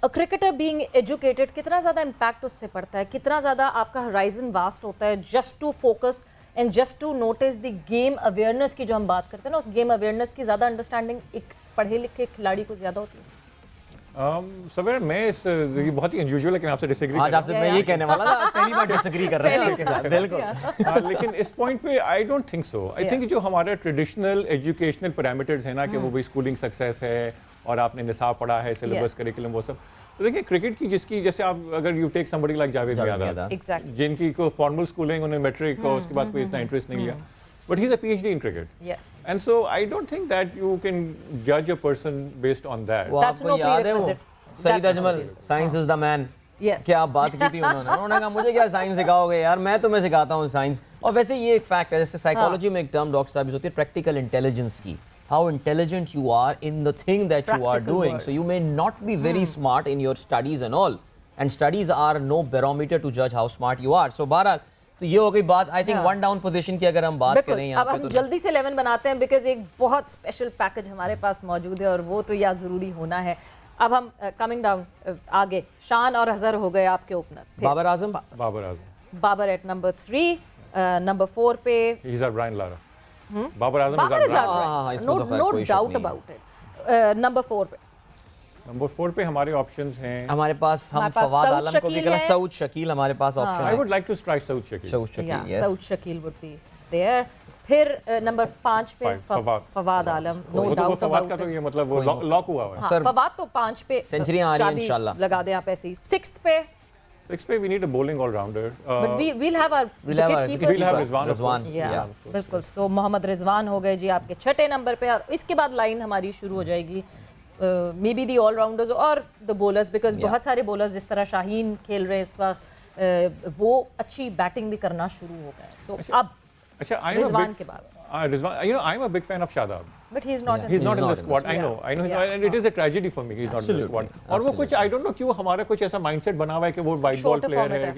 अ क्रिकेटर बीइंग एजुकेटेड, कितना ज़्यादा इम्पैक्ट उससे पड़ता है, कितना ज़्यादा आपका हराइजन वास्ट होता है just to focus and just to notice the game awareness की जो हम बात करते हैं ना, उस गेम अवेयरनेस की ज़्यादा अंडरस्टैंडिंग एक पढ़े लिखे खिलाड़ी को ज़्यादा होती है. सवेर मैं ये बहुत ही अनयूजुअल है कि मैं आपसे डिसएग्री आज आपसे मैं ये कहने वाला था, आप पहली बार डिसएग्री कर रहे हैं आपके साथ. बिल्कुल. लेकिन इस पॉइंट पे आई don't think so. I think जो हमारे ट्रेडिशनल एजुकेशनल पैरामीटर्स है ना, कि वो भाई स्कूलिंग सक्सेस है और आपने निसाब पढ़ा है, सिलेबस करिकुलम, वो सब. तो देखिए क्रिकेट की जिसकी, जैसे आप अगर you take somebody like Javed Miandad, Exactly. जिनकी को फॉर्मल स्कूलिंग, उन्होंने मैट्रिक और उसके बाद कोई इतना इंटरेस्ट नहीं लिया, but he's a PhD in cricket. Yes. And so I don't think that you can judge a person based on that. वो That's आपको no याद है वो prerequisite. Saeed That's no Ajmal, science is the man. Yes. क्या बात की थी उन्होंने कहा मुझे क्या साइंस सिखाओगे यार, मैं तुम्हें सिखाता हूँ साइंस. और वैसे ये एक फैक्ट है, जैसे साइकोलॉजी में एक टर्म डॉक्टर साहब होती है प्रैक्टिकल इंटेलिजेंस की. How intelligent you are in the thing that you are Practical doing. word. So you may not be very smart in your studies and all, and studies are no barometer to judge how smart you are. So बहरहाल तो ये हो गई बात. I think one down position की अगर हम बात बिल्कुल. करें यहाँ अब पे हम तो जल्दी से 11 बनाते हैं, बिकॉज एक बहुत स्पेशल पैकेज हमारे पास मौजूद है और वो तो या ज़रूरी होना है. अब हम कमिंग डाउन आगे, शान और अजहर हो गए आपके openers. Babar Azam. Babar Azam. Babar at number 3. Number 4 पे He's our Brian Lara. Babar Azam is Babar our is Brian. हाँ, इसमें तो खैर नो कोई शक डाउट नहीं है. About it. नंबर 4 पे नंबर 4 पे हमारे ऑप्शंस हैं. हमारे पास हम हमारे पास फवाद सऊद आलम को भी शकील कहना, है. सऊद शकील हमारे पास ऑप्शन I है. would like to strike Saud Shakil. Saud Shakil, yes. Saud Shakil would be there. फिर नंबर 5 पे फवाद आलम. नो वो तो वो डाउट फवाद का अबाउट तो इट. ये मतलब वो लॉक हुआ हुआ है. सर, फवाद तो 5 पे सेंचुरियां आ रही हैं चाबी इंशाल्लाह. लगा दें आप ऐसे ही. 6th पे 6 पे we need a bowling all-rounder. But we'll have our We'll have our wicket keeper. We'll have Rizwan, of Rizwan, course. Yeah, yeah. बिल्कुल. सो मोहम्मद रिजवान हो गए जी आपके 6ठे नंबर पे, और इसके बाद लाइन हमारी शुरू हो जाएगी मे बी दी ऑलराउंडर्स और द बॉलर्स, बिकॉज Yeah. बहुत सारे बॉलर्स जिस तरह शाहीन खेल रहे हैं इस वक्त, वो अच्छी बैटिंग भी करना शुरू हो गए. सो अब अच्छा, I am a Rizwan big के बाद. Rizwan, you know, I am a big fan of Shadab. But he is not He's not in the not in squad. the I know. I know. Yeah. And it is a tragedy for me. He's not in the Absolutely. squad. और वो कुछ I don't know क्यों हमारा कुछ ऐसा mindset बना हुआ है कि वो white ball player है.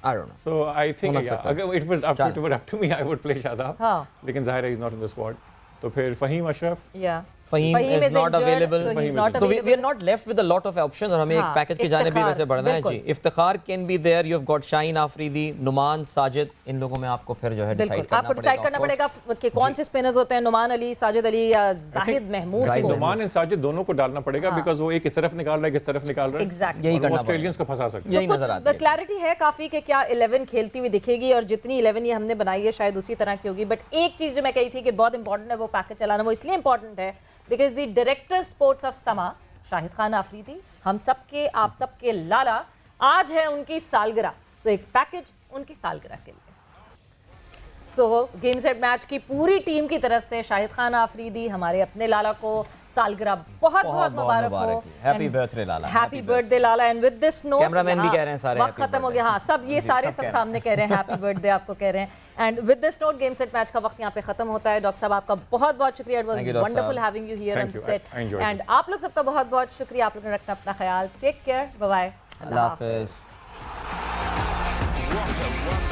I don't know. So I think होना yeah, सकता है. अगर it was up to me, I would play Shadab. हाँ. लेकिन ज़ाहिर है he's not in the squad. तो फिर फ़हीम अशरफ, या Fahim is not injured, available. so he's Fahim not is तो we are available. not left with a lot of options और हमें एक हाँ, पैकेज की जाने भी इफ्तिखार, वैसे बढ़ना है जी. बिल्कुल। Iftikhar can be there, you have got Shaheen Afridi, Nauman, Sajid, इन लोगों में आपको फिर जो है बिल्कुल डिसाइड करना आपको डिसाइड करना of course. पड़ेगा कि कौन से स्पिनर्स होते हैं, नुमान अली, साजिद अली या जाहिद महमूद जाहिद को। महमूद। नुमान एंड साजिद दोनों को डालना पड़ेगा हाँ। बिकॉज वो एक इस तरफ निकाल रहा है, इस तरफ निकाल रहा है। Exactly. यही और वो करना ऑस्ट्रेलियंस को फंसा सकते हैं। यही नजर आती है. क्लैरिटी है काफी कि क्या 11 खेलती हुई दिखेगी और जितनी 11 ये हमने बनाई है शायद उसी तरह की होगी. बट एक चीज जो मैं कही थी कि बहुत इंपॉर्टेंट है वो पैकेज चलाना, वो इसलिए इंपॉर्टेंट है because the director sports of समा शाहिद खान आफरीदी, हम सबके आप सबके लाला, आज है उनकी सालगिरह. सो एक पैकेज उनकी सालगिरह के लिए. सो गेम सेट मैच की पूरी टीम की तरफ से शाहिद खान आफरीदी, हमारे अपने लाला को सालगिरह बहुत बहुत मुबारक हो. Happy birthday Lala. Happy birthday Lala. And with this note Cameraman भी कह रहे हैं सारे वक्त happy खत्म हो गया. हाँ, सब ये जी, सारे सब सब कह रहे सामने कह रहे हैं हैप्पी बर्थडे आपको कह रहे हैं. And with this note game set match का वक्त यहाँ पे खत्म होता है. डॉक्टर साहब आपका बहुत बहुत शुक्रिया. It was Thank you, doctor wonderful साहब. Having you here on Thank you. Set. I enjoyed and आप लोग सबका बहुत बहुत शुक्रिया. आप लोगों ने रखना अपना ख्याल. Take care. Bye bye. अल्लाह हाफिज़. What a